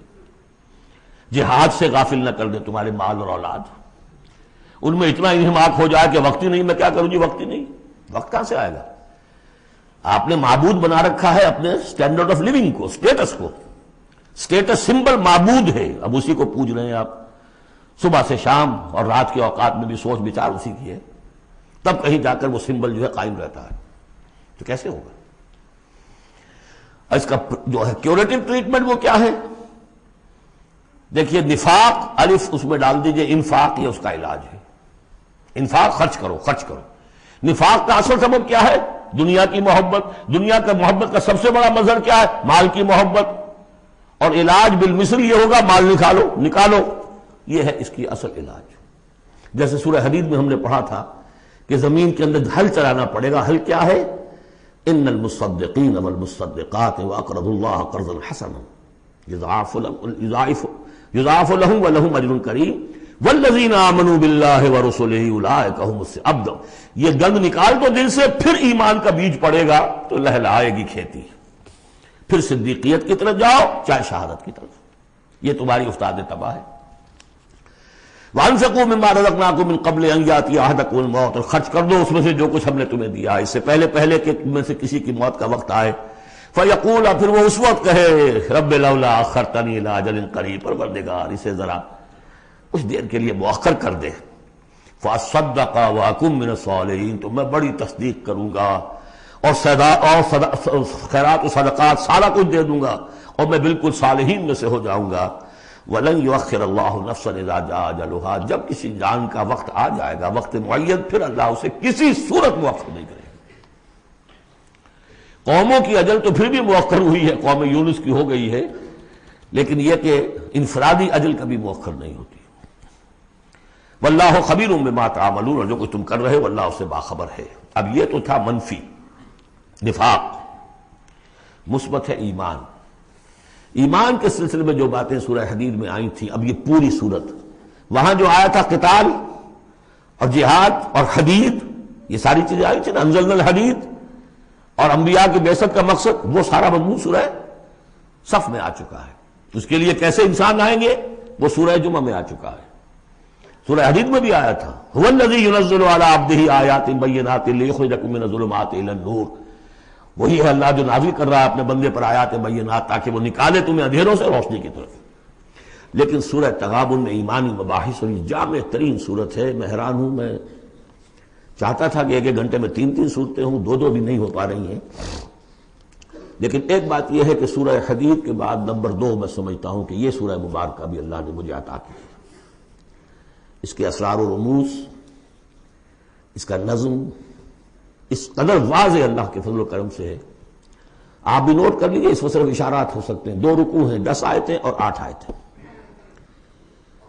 جہاد سے غافل نہ کر دیں تمہارے مال اور اولاد، ان میں اتنا انہماک ہو جائے کہ وقت ہی نہیں، میں کیا کروں جی، وقت ہی نہیں۔ وقت کہاں سے آئے گا؟ آپ نے معبود بنا رکھا ہے اپنے سٹینڈرڈ آف لیونگ کو، سٹیٹس کو، سٹیٹس سمبل معبود ہے، اب اسی کو پوج رہے ہیں آپ صبح سے شام، اور رات کے اوقات میں بھی سوچ بچار اسی کی ہے، تب کہیں جا کر وہ سمبل جو ہے قائم رہتا ہے، تو کیسے ہوگا؟ اس کا جو ہے کیوریٹو ٹریٹمنٹ وہ کیا ہے؟ دیکھیے نفاق الف اس میں ڈال دیجئے، انفاق یہ اس کا علاج ہے. انفاق خرچ کرو خرچ کرو. نفاق کا اصل سبب کیا ہے؟ دنیا کی محبت. دنیا کا محبت کا سب سے بڑا مظہر کیا ہے؟ مال کی محبت. اور علاج بالمثل یہ ہوگا مال نکالو نکالو، یہ ہے اس کی اصل علاج. جیسے سورہ حدید میں ہم نے پڑھا تھا کہ زمین کے اندر ہل چلانا پڑے گا. ہل کیا ہے؟ ان المصدقین والمصدقات واقرضوا اللہ قرضا حسنا یضاعف لهم ولهم اجر کریم والذین آمنوا باللہ ورسلہ اولئک هم اب یہ گند نکال دو دل سے، پھر ایمان کا بیج پڑے گا تو لہلائے گی کھیتی. پھر صدیقیت کی طرف جاؤ چاہے شہادت کی طرف. یہ تمہاری استاد تباہ ہے. وَأَنفِقُوا مِمَّا رَزَقْنَاكُم مِّن قَبْلِ أَن يَأْتِيَ أَحَدَكُمُ الْمَوْتُ، اور خرچ کر دو اس میں سے جو کچھ ہم نے تمہیں دیا اس سے پہلے کہ تم میں سے کسی کی موت کا وقت آئے. فَيَقُولَ، پھر وہ اس وقت کہے رَبِّ لَوْلَا أَخَّرْتَنِي إِلَىٰ أَجَلٍ قَرِيبٍ، پروردگار اسے ذرا کچھ دیر کے لیے مؤخر کر دے. فَأَصَّدَّقَ وَأَكُن مِّنَ الصَّالِحِينَ، تو میں بڑی تصدیق کروں گا اور خیرات و صدقات سارا کچھ دے دوں گا اور میں بالکل صالحین میں سے ہو جاؤں گا. وَلَن يُؤَخِّرَ اللَّهُ نَفْسًا إِذَا جَاءَ أَجَلُهَا، جب کسی جان کا وقت آ جائے گا وقت معین، پھر اللہ اسے کسی صورت مؤخر نہیں کرے گا. قوموں کی اجل تو پھر بھی مؤخر ہوئی ہے، قوم یونس کی ہو گئی ہے، لیکن یہ کہ انفرادی اجل کبھی مؤخر نہیں ہوتی. واللہ خبیر بما تعملون، اور جو کچھ تم کر رہے ہو اللہ اس سے باخبر ہے. اب یہ تو تھا منفی نفاق. مثبت ہے ایمان. ایمان کے سلسلے میں جو باتیں سورہ حدید میں آئی تھیں، اب یہ پوری صورت، وہاں جو آیا تھا قتال اور جہاد اور حدید، یہ ساری چیزیں آئی تھیں نا، انزلنا الحدید اور انبیاء کی بعثت کا مقصد، وہ سارا مضمون سورہ صف میں آ چکا ہے. اس کے لیے کیسے انسان آئیں گے وہ سورہ جمعہ میں آ چکا ہے. سورہ حدید میں بھی آیا تھا هو الذی ينزل علی عبدہ آیات بینات لیخرجکم من الظلمات الی النور، وہی ہے اللہ جو نازل کر رہا ہے اپنے بندے پر آیات بینات تاکہ وہ نکالے تمہیں اندھیروں سے روشنی کی طرف. لیکن سورہ تغابن میں ایمانی مباحث اور جامع ترین صورت ہے. میں حیران ہوں، میں چاہتا تھا کہ ایک ایک گھنٹے میں 3 صورتیں ہوں، 2 بھی نہیں ہو پا رہی ہیں. لیکن ایک بات یہ ہے کہ سورہ حدید کے بعد نمبر 2 میں سمجھتا ہوں کہ یہ سورہ مبارکہ بھی اللہ نے مجھے عطا کی. اس کے اسرار و رموز، اس کا نظم اس قدر واضح اللہ کے فضل و کرم سے ہے. آپ بھی نوٹ کر لیجئے، اس میں صرف اشارات ہو سکتے ہیں. 2 رکوع ہیں، 10 آیتیں اور 8 آیتیں.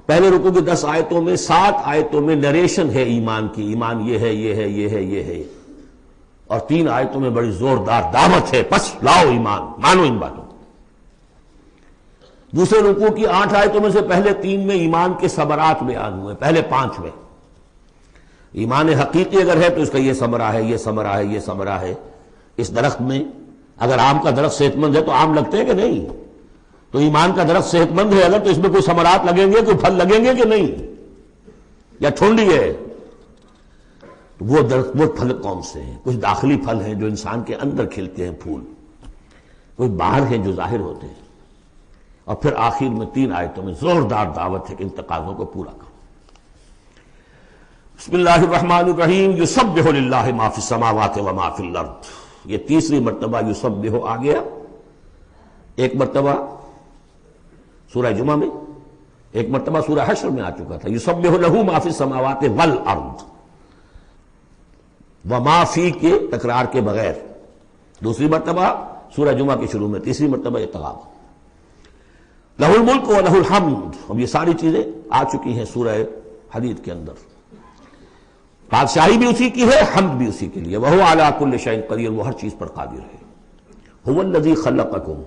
پہلے رکوع کی 10 آیتوں میں 7 آیتوں میں نریشن ہے ایمان کی، ایمان یہ ہے یہ ہے یہ ہے یہ ہے، اور 3 آیتوں میں بڑی زوردار دعوت ہے، پس لاؤ ایمان، مانو ان باتوں. دوسرے رکوع کی 8 آیتوں میں سے پہلے 3 میں ایمان کے ثمرات بیان ہوئے، پہلے 5 میں ایمان حقیقی اگر ہے تو اس کا یہ ثمرہ ہے یہ ثمرہ ہے یہ ثمرہ ہے. اس درخت میں اگر آم کا درخت صحت مند ہے تو آم لگتے ہیں کہ نہیں؟ تو ایمان کا درخت صحت مند ہے اگر تو اس میں کوئی ثمرات لگیں گے، کوئی پھل لگیں گے کہ نہیں؟ یا ٹھونڈی ہے؟ وہ درخت وہ پھل کون سے ہیں؟ کچھ داخلی پھل ہیں جو انسان کے اندر کھلتے ہیں پھول، کوئی باہر ہیں جو ظاہر ہوتے ہیں. اور پھر آخر میں 3 آیتوں میں زوردار دعوت ہے کہ ان تقاضوں کو پورا کرو. بسم اللہ الرحمن الرحیم. یسبح للہ ما فی السماوات و ما فی الارض. یہ تیسری مرتبہ یسبح آ گیا. ایک مرتبہ سورہ جمعہ میں، ایک مرتبہ سورہ حشر میں آ چکا تھا. یسبح لہ ما فی السماوات والارض، وما فی کے تکرار کے بغیر. دوسری مرتبہ سورہ جمعہ کے شروع میں، تیسری مرتبہ یہ تغابن. لہ الملک و لہ الحمد. اب یہ ساری چیزیں آ چکی ہیں سورہ حدید کے اندر. بادشاہی بھی اسی کی ہے، حمد بھی اسی کے لیے. وہو علی کل شیء قدیر، وہ ہر چیز پر قادر ہے. هو الذی خلقکم،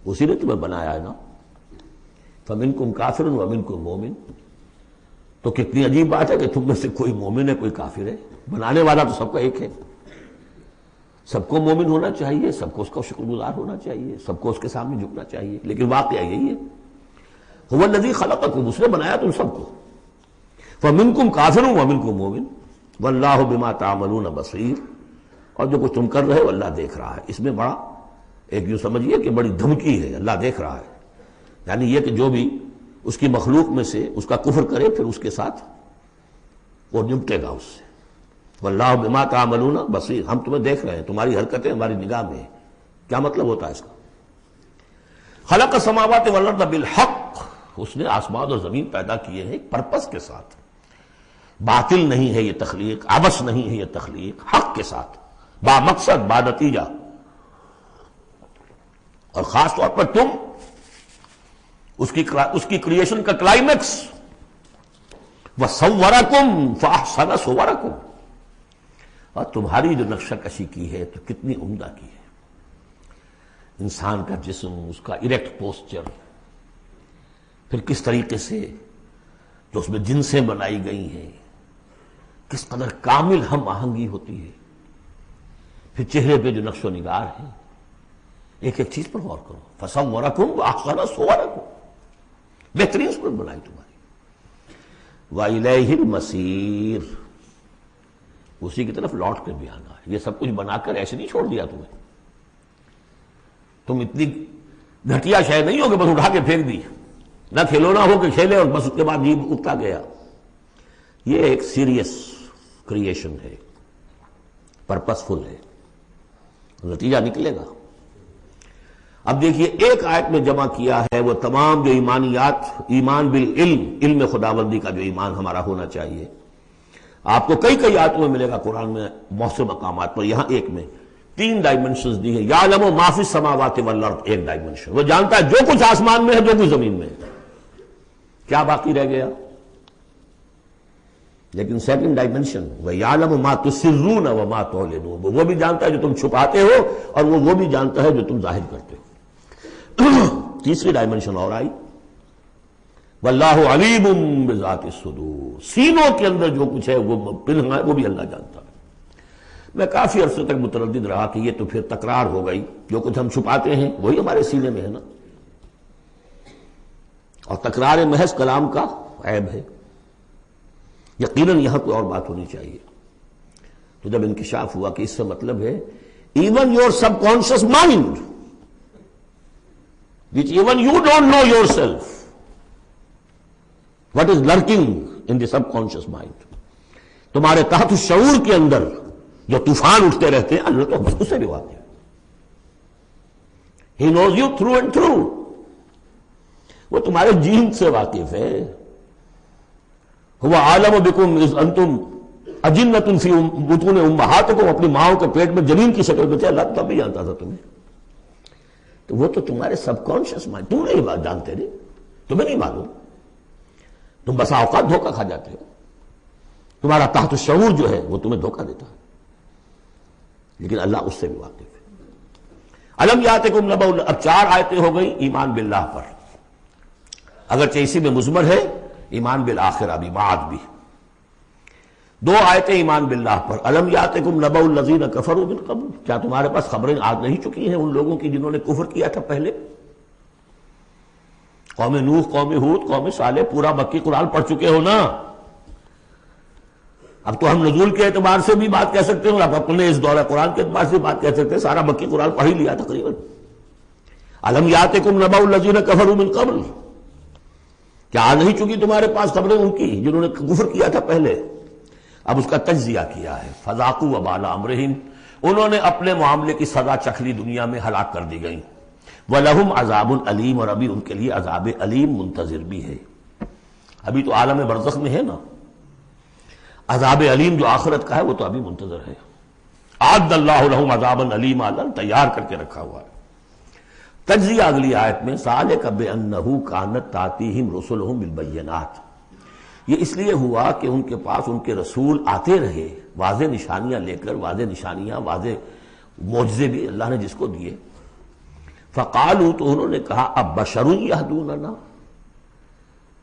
اسی نے تمہیں بنایا ہے نا. فمنکم کافر ومنکم مومن. تو کتنی عجیب بات ہے کہ تم میں سے کوئی مومن ہے کوئی کافر ہے. بنانے والا تو سب کا ایک ہے. سب کو مومن ہونا چاہیے، سب کو اس کا شکر گزار ہونا چاہیے، سب کو اس کے سامنے جھکنا چاہیے. لیکن واقعہ یہی ہے، هو الذی خلقکم، اس نے بنایا تم سب کو. فمنکم کافر ومنکم مومن واللہ بما تعملون بصیر. اور جو کچھ تم کر رہے ہو اللہ دیکھ رہا ہے. اس میں بڑا ایک یوں سمجھیے کہ بڑی دھمکی ہے، اللہ دیکھ رہا ہے. یعنی یہ کہ جو بھی اس کی مخلوق میں سے اس کا کفر کرے پھر اس کے ساتھ وہ نمٹے گا اس سے. واللہ بما تعملون بصیر، ہم تمہیں دیکھ رہے ہیں، تمہاری حرکتیں ہماری نگاہ میں ہیں. کیا مطلب ہوتا ہے اس کا؟ خلق السماوات والارض بالحق، اس نے آسمان اور زمین پیدا کیے ہیں ایک پرپس کے ساتھ. باطل نہیں ہے یہ تخلیق، عبث نہیں ہے یہ تخلیق، حق کے ساتھ، با مقصد، با نتیجہ. اور خاص طور پر تم اس کی کریشن کا کلائمیکس، وَصَوَّرَكُمْ فَأَحْسَنَ صُوَرَكُمْ، اور تمہاری جو نقشہ کشی کی ہے تو کتنی عمدہ کی ہے. انسان کا جسم، اس کا اریکٹ پوسچر، پھر کس طریقے سے جو اس میں جنسیں بنائی گئی ہیں، کس قدر کامل ہم آہنگی ہوتی ہے. پھر چہرے پہ جو نقش و نگار ہے، ایک ایک چیز پر غور کرو. فَصَوَّرَكُمْ وَأَحْسَنَ صُوَرَكُمْ، بہترین صورت بنائی تمہاری. وَإِلَيْهِ الْمَصِيرُ، اسی کی طرف لوٹ کر بھی آنا ہے. یہ سب کچھ بنا کر ایسے نہیں چھوڑ دیا تمہیں. تم اتنی گھٹیا شے نہیں ہو کہ بس اٹھا کے پھینک دی، نہ کھلونا ہو کہ کھیلے اور بس اس کے بعد جیب اٹھتا گیا. یہ ایک سیریس کریشن ہے، پرپسفل ہے، نتیجہ نکلے گا. اب دیکھیے ایک آیت میں جمع کیا ہے وہ تمام جو ایمانیات، ایمان بالعلم، علم خداوندی کا جو ایمان ہمارا ہونا چاہیے. آپ کو کئی کئی آیتوں میں ملے گا قرآن میں بہت سے مقامات پر. یہاں ایک میں 3 ڈائمنشنز دی ہیں. یعلم ما فی السماوات والارض، ایک ڈائمنشن، وہ جانتا ہے جو کچھ آسمان میں ہے، جو کچھ زمین میں ہے. کیا باقی رہ گیا؟ لیکن سیکنڈ ڈائمنشن، وَيَعْلَمُ مَا تُسِرُّونَ وَمَا تُعْلِنُونَ، وہ بھی جانتا ہے جو تم چھپاتے ہو اور وہ بھی جانتا ہے جو تم ظاہر کرتے ہو. تیسری ڈائمنشن اور آئی، وَاللَّهُ عَلِيمٌ بِذَاتِ الصُّدُورِ، سینوں کے اندر جو کچھ ہے وہ پنہاں ہے، وہ بھی اللہ جانتا ہے. میں کافی عرصے تک متردد رہا کہ یہ تو پھر تکرار ہو گئی، جو کچھ ہم چھپاتے ہیں وہی ہمارے سینے میں ہے نا، اور تکرار محض کلام کا عیب ہے. یقیناً یہاں کوئی اور بات ہونی چاہیے. تو جب انکشاف ہوا کہ اس سے مطلب ہے even your sub conscious mind which even you don't know yourself what is lurking in the subconscious mind، تمہارے تحت الشعور کے اندر جو طوفان اٹھتے رہتے ہیں اللہ تو اس سے بھی واقف ہے. He knows you through and through، وہ تمہارے جین سے واقف ہے. هو عالم بكم اذ انتم اجنة في بطون امہاتکم، اپنی ماؤں کے پیٹ میں جنین کی شکل میں تھے، اللہ تب بھی جانتا تھا تمہیں. تو وہ تو تمہارے سب کانشیس مائنڈ، تم نہیں بات جانتے نہیں، تمہیں نہیں معلوم، تم بسا اوقات دھوکہ کھا جاتے ہو. تمہارا تحت الشعور جو ہے وہ تمہیں دھوکہ دیتا ہے، لیکن اللہ اس سے بھی واقف ہے. الم یاتکم نبأ، اب 4 آیتیں ہو گئی ایمان باللہ پر، اگرچہ اسی میں مضمر ہے ایمان بالآخرہ بھی، معاد بھی. 2 آیتیں ایمان باللہ پر. الم یاتکم نبأ الذین کفروا من قبل، کیا تمہارے پاس خبریں آ نہیں چکی ہیں ان لوگوں کی جنہوں نے کفر کیا تھا پہلے؟ قوم نوح، قوم ہود، قوم صالح، پورا مکی قرآن پڑھ چکے ہو نا. اب تو ہم نزول کے اعتبار سے بھی بات کہہ سکتے ہیں، اب اپنے اس دورہ قرآن کے اعتبار سے بات کہہ سکتے ہیں، سارا مکی قرآن پڑھ ہی لیا تقریباً. الم یاتکم نبأ الذین کفروا من قبل، کیا آ نہیں چکی تمہارے پاس خبریں ان کی جنہوں نے کفر کیا تھا پہلے؟ اب اس کا تجزیہ کیا ہے. فذاقوا وبال امرہم، انہوں نے اپنے معاملے کی سزا چکھ لی، دنیا میں ہلاک کر دی گئی. وَلَهُمْ عَذَابٌ عَلِيمٌ، اور ابھی ان کے لیے عذاب علیم منتظر بھی ہے. ابھی تو عالم برزخ میں ہے نا، عذاب علیم جو آخرت کا ہے وہ تو ابھی منتظر ہے. اعد اللہ لہم عذابا علیما، تیار کر کے رکھا ہوا ہے. تجزیہ اگلی آیت میں، ذالک بأنہ کانت تأتیہم رسلہم بالبینات، یہ اس لیے ہوا کہ ان کے پاس ان کے رسول آتے رہے واضح نشانیاں لے کر، واضح نشانیاں، واضح معجزے بھی اللہ نے جس کو دیے. فقالوا، تو انہوں نے کہا اب بشر یہدوننا،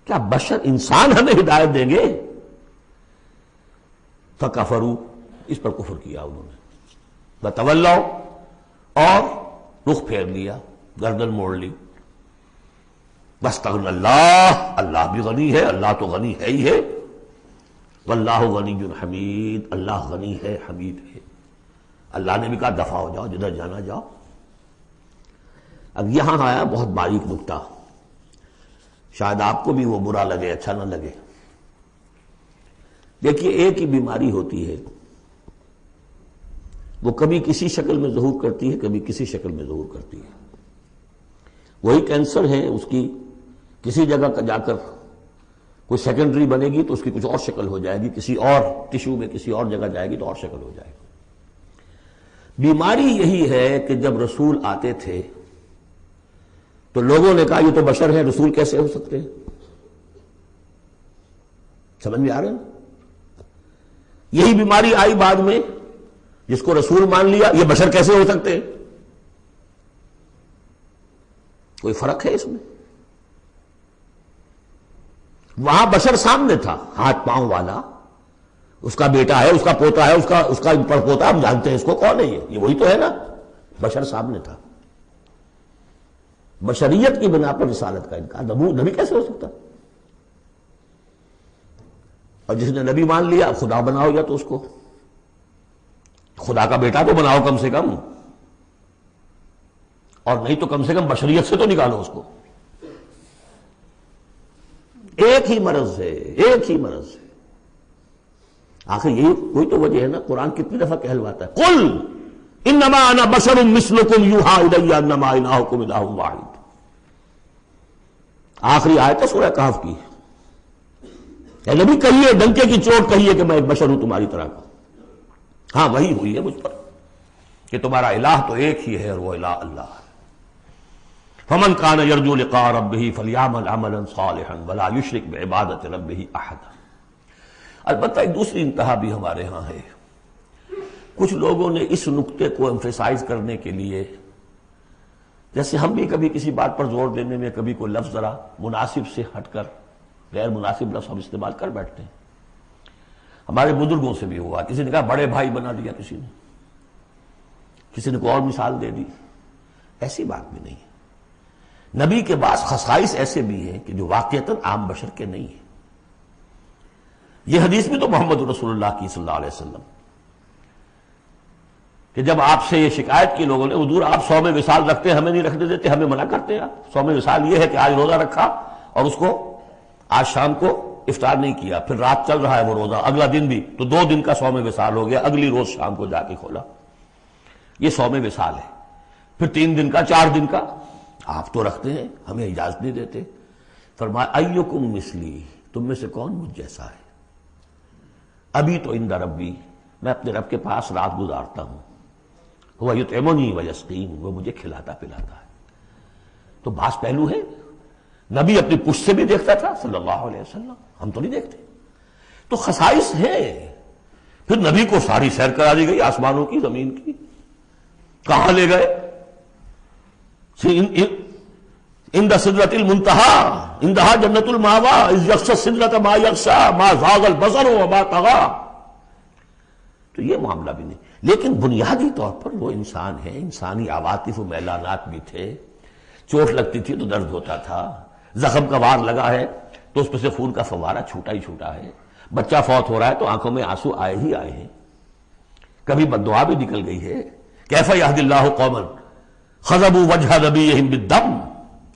کیا بشر انسان ہمیں ہدایت دیں گے؟ فکفروا، اس پر کفر کیا انہوں نے. وتولوا، اور رخ پھیر لیا، گردن موڑ لی. واستغنى اللہ، اللہ بھی غنی ہے، اللہ تو غنی ہے ہی ہے. واللہ غنی حمید، اللہ غنی ہے، حمید ہے. اللہ نے بھی کہا دفع ہو جاؤ، جدھر جانا جاؤ. اب یہاں آیا بہت باریک نکتہ، شاید آپ کو بھی وہ برا لگے، اچھا نہ لگے. دیکھیے ایک ہی بیماری ہوتی ہے وہ کبھی کسی شکل میں ظہور کرتی ہے، کبھی کسی شکل میں ظہور کرتی ہے۔ وہی کینسر ہے، اس کی کسی جگہ کا جا کر کوئی سیکنڈری بنے گی تو اس کی کچھ اور شکل ہو جائے گی، کسی اور ٹشو میں کسی اور جگہ جائے گی تو اور شکل ہو جائے گی۔ بیماری یہی ہے کہ جب رسول آتے تھے تو لوگوں نے کہا یہ تو بشر ہیں، رسول کیسے ہو سکتے ہیں؟ سمجھ میں آ رہے ہیں؟ یہی بیماری آئی بعد میں، جس کو رسول مان لیا، یہ بشر کیسے ہو سکتے ہیں؟ کوئی فرق ہے اس میں؟ وہاں بشر سامنے تھا، ہاتھ پاؤں والا، اس کا بیٹا ہے، اس کا پوتا ہے، اس کا پڑپوتا، ہم جانتے ہیں اس کو، کون ہے یہ وہی تو ہے نا، بشر سامنے تھا۔ بشریت کی بنا پر رسالت کا انکار، نبی کیسے ہو سکتا؟ اور جس نے نبی مان لیا خدا بناؤ، یا تو اس کو خدا کا بیٹا تو بناؤ کم سے کم، اور نہیں تو کم سے کم بشریت سے تو نکالو اس کو۔ ایک ہی مرض ہے، ایک ہی مرض ہے۔ آخر یہی کوئی تو وجہ ہے نا، قرآن کتنی دفعہ کہلواتا ہے، قل انما انا بشر مثلکم یوحی الی انما الہکم الہ واحد۔ آخری آیت ہے سورہ کہف کی، اے نبی کہیے، ڈنکے کی چوٹ کہیے کہ میں ایک بشر ہوں تمہاری طرح کا۔ ہاں وہی ہوئی ہے مجھ پر کہ تمہارا الہ تو ایک ہی ہے، اور وہ الہ اللہ ہے۔ فمن کان یرجو لقاء ربہ فلیعمل عملا صالحا ولا یشرک بعبادۃ ربہ احدا۔ البتہ ایک دوسری انتہا بھی ہمارے ہاں ہے، کچھ لوگوں نے اس نقطے کو ایمفیسائز کرنے کے لیے، جیسے ہم بھی کبھی کسی بات پر زور دینے میں کبھی کوئی لفظ ذرا مناسب سے ہٹ کر غیر مناسب لفظ ہم استعمال کر بیٹھتے ہیں۔ ہمارے بزرگوں سے بھی ہوا، کسی نے کہا بڑے بھائی بنا دیا، کسی نے کوئی اور مثال دے دی۔ ایسی بات بھی نہیں ہے۔ نبی کے بعض خصائص ایسے بھی ہیں کہ جو واقعتاً عام بشر کے نہیں ہیں۔ یہ حدیث بھی تو محمد رسول اللہ کی صلی اللہ علیہ وسلم، کہ جب آپ سے یہ شکایت کی لوگوں نے، حضور آپ صوم وصال رکھتے ہیں، ہمیں نہیں رکھنے دیتے، ہمیں منع کرتے ہیں آپ۔ صوم وصال یہ ہے کہ آج روزہ رکھا اور اس کو آج شام کو افطار نہیں کیا، پھر رات چل رہا ہے وہ روزہ، اگلا دن بھی، تو 2 دن کا صوم وصال ہو گیا، اگلی روز شام کو جا کے کھولا، یہ صوم وصال ہے۔ پھر 3 دن کا، 4 دن کا آپ تو رکھتے ہیں، ہمیں اجازت نہیں دیتے۔ فرمایا ایکم مثلی، تم میں سے کون مجھ جیسا ہے؟ ابھی تو عند ربی، میں اپنے رب کے پاس رات گزارتا ہوں، وہ یطعمنی ویسقین، وہ مجھے کھلاتا پلاتا ہے۔ تو بعض پہلو ہے، نبی اپنی پشت سے بھی دیکھتا تھا صلی اللہ علیہ وسلم، ہم تو نہیں دیکھتے۔ تو خصائص ہیں۔ پھر نبی کو ساری سیر کرا دی گئی، آسمانوں کی، زمین کی، کہاں لے گئے؟ عند سدرۃ المنتہی، عندہا جنت المأوی، اذ یغشی السدرۃ ما یغشی ما زاغ البصر وما طغی۔ تو یہ معاملہ بھی نہیں، لیکن بنیادی طور پر وہ انسان ہے، انسانی عواطف و میلانات بھی تھے۔ چوٹ لگتی تھی تو درد ہوتا تھا، زخم کا وار لگا ہے تو اس پہ سے خون کا فوارہ چھوٹا ہی چھوٹا ہے، بچہ فوت ہو رہا ہے تو آنکھوں میں آنسو آئے ہی آئے ہیں، کبھی بددعا بھی نکل گئی ہے۔ کیف یہدی اللہ قوما خضبوا وجہ نبیہم بالدم،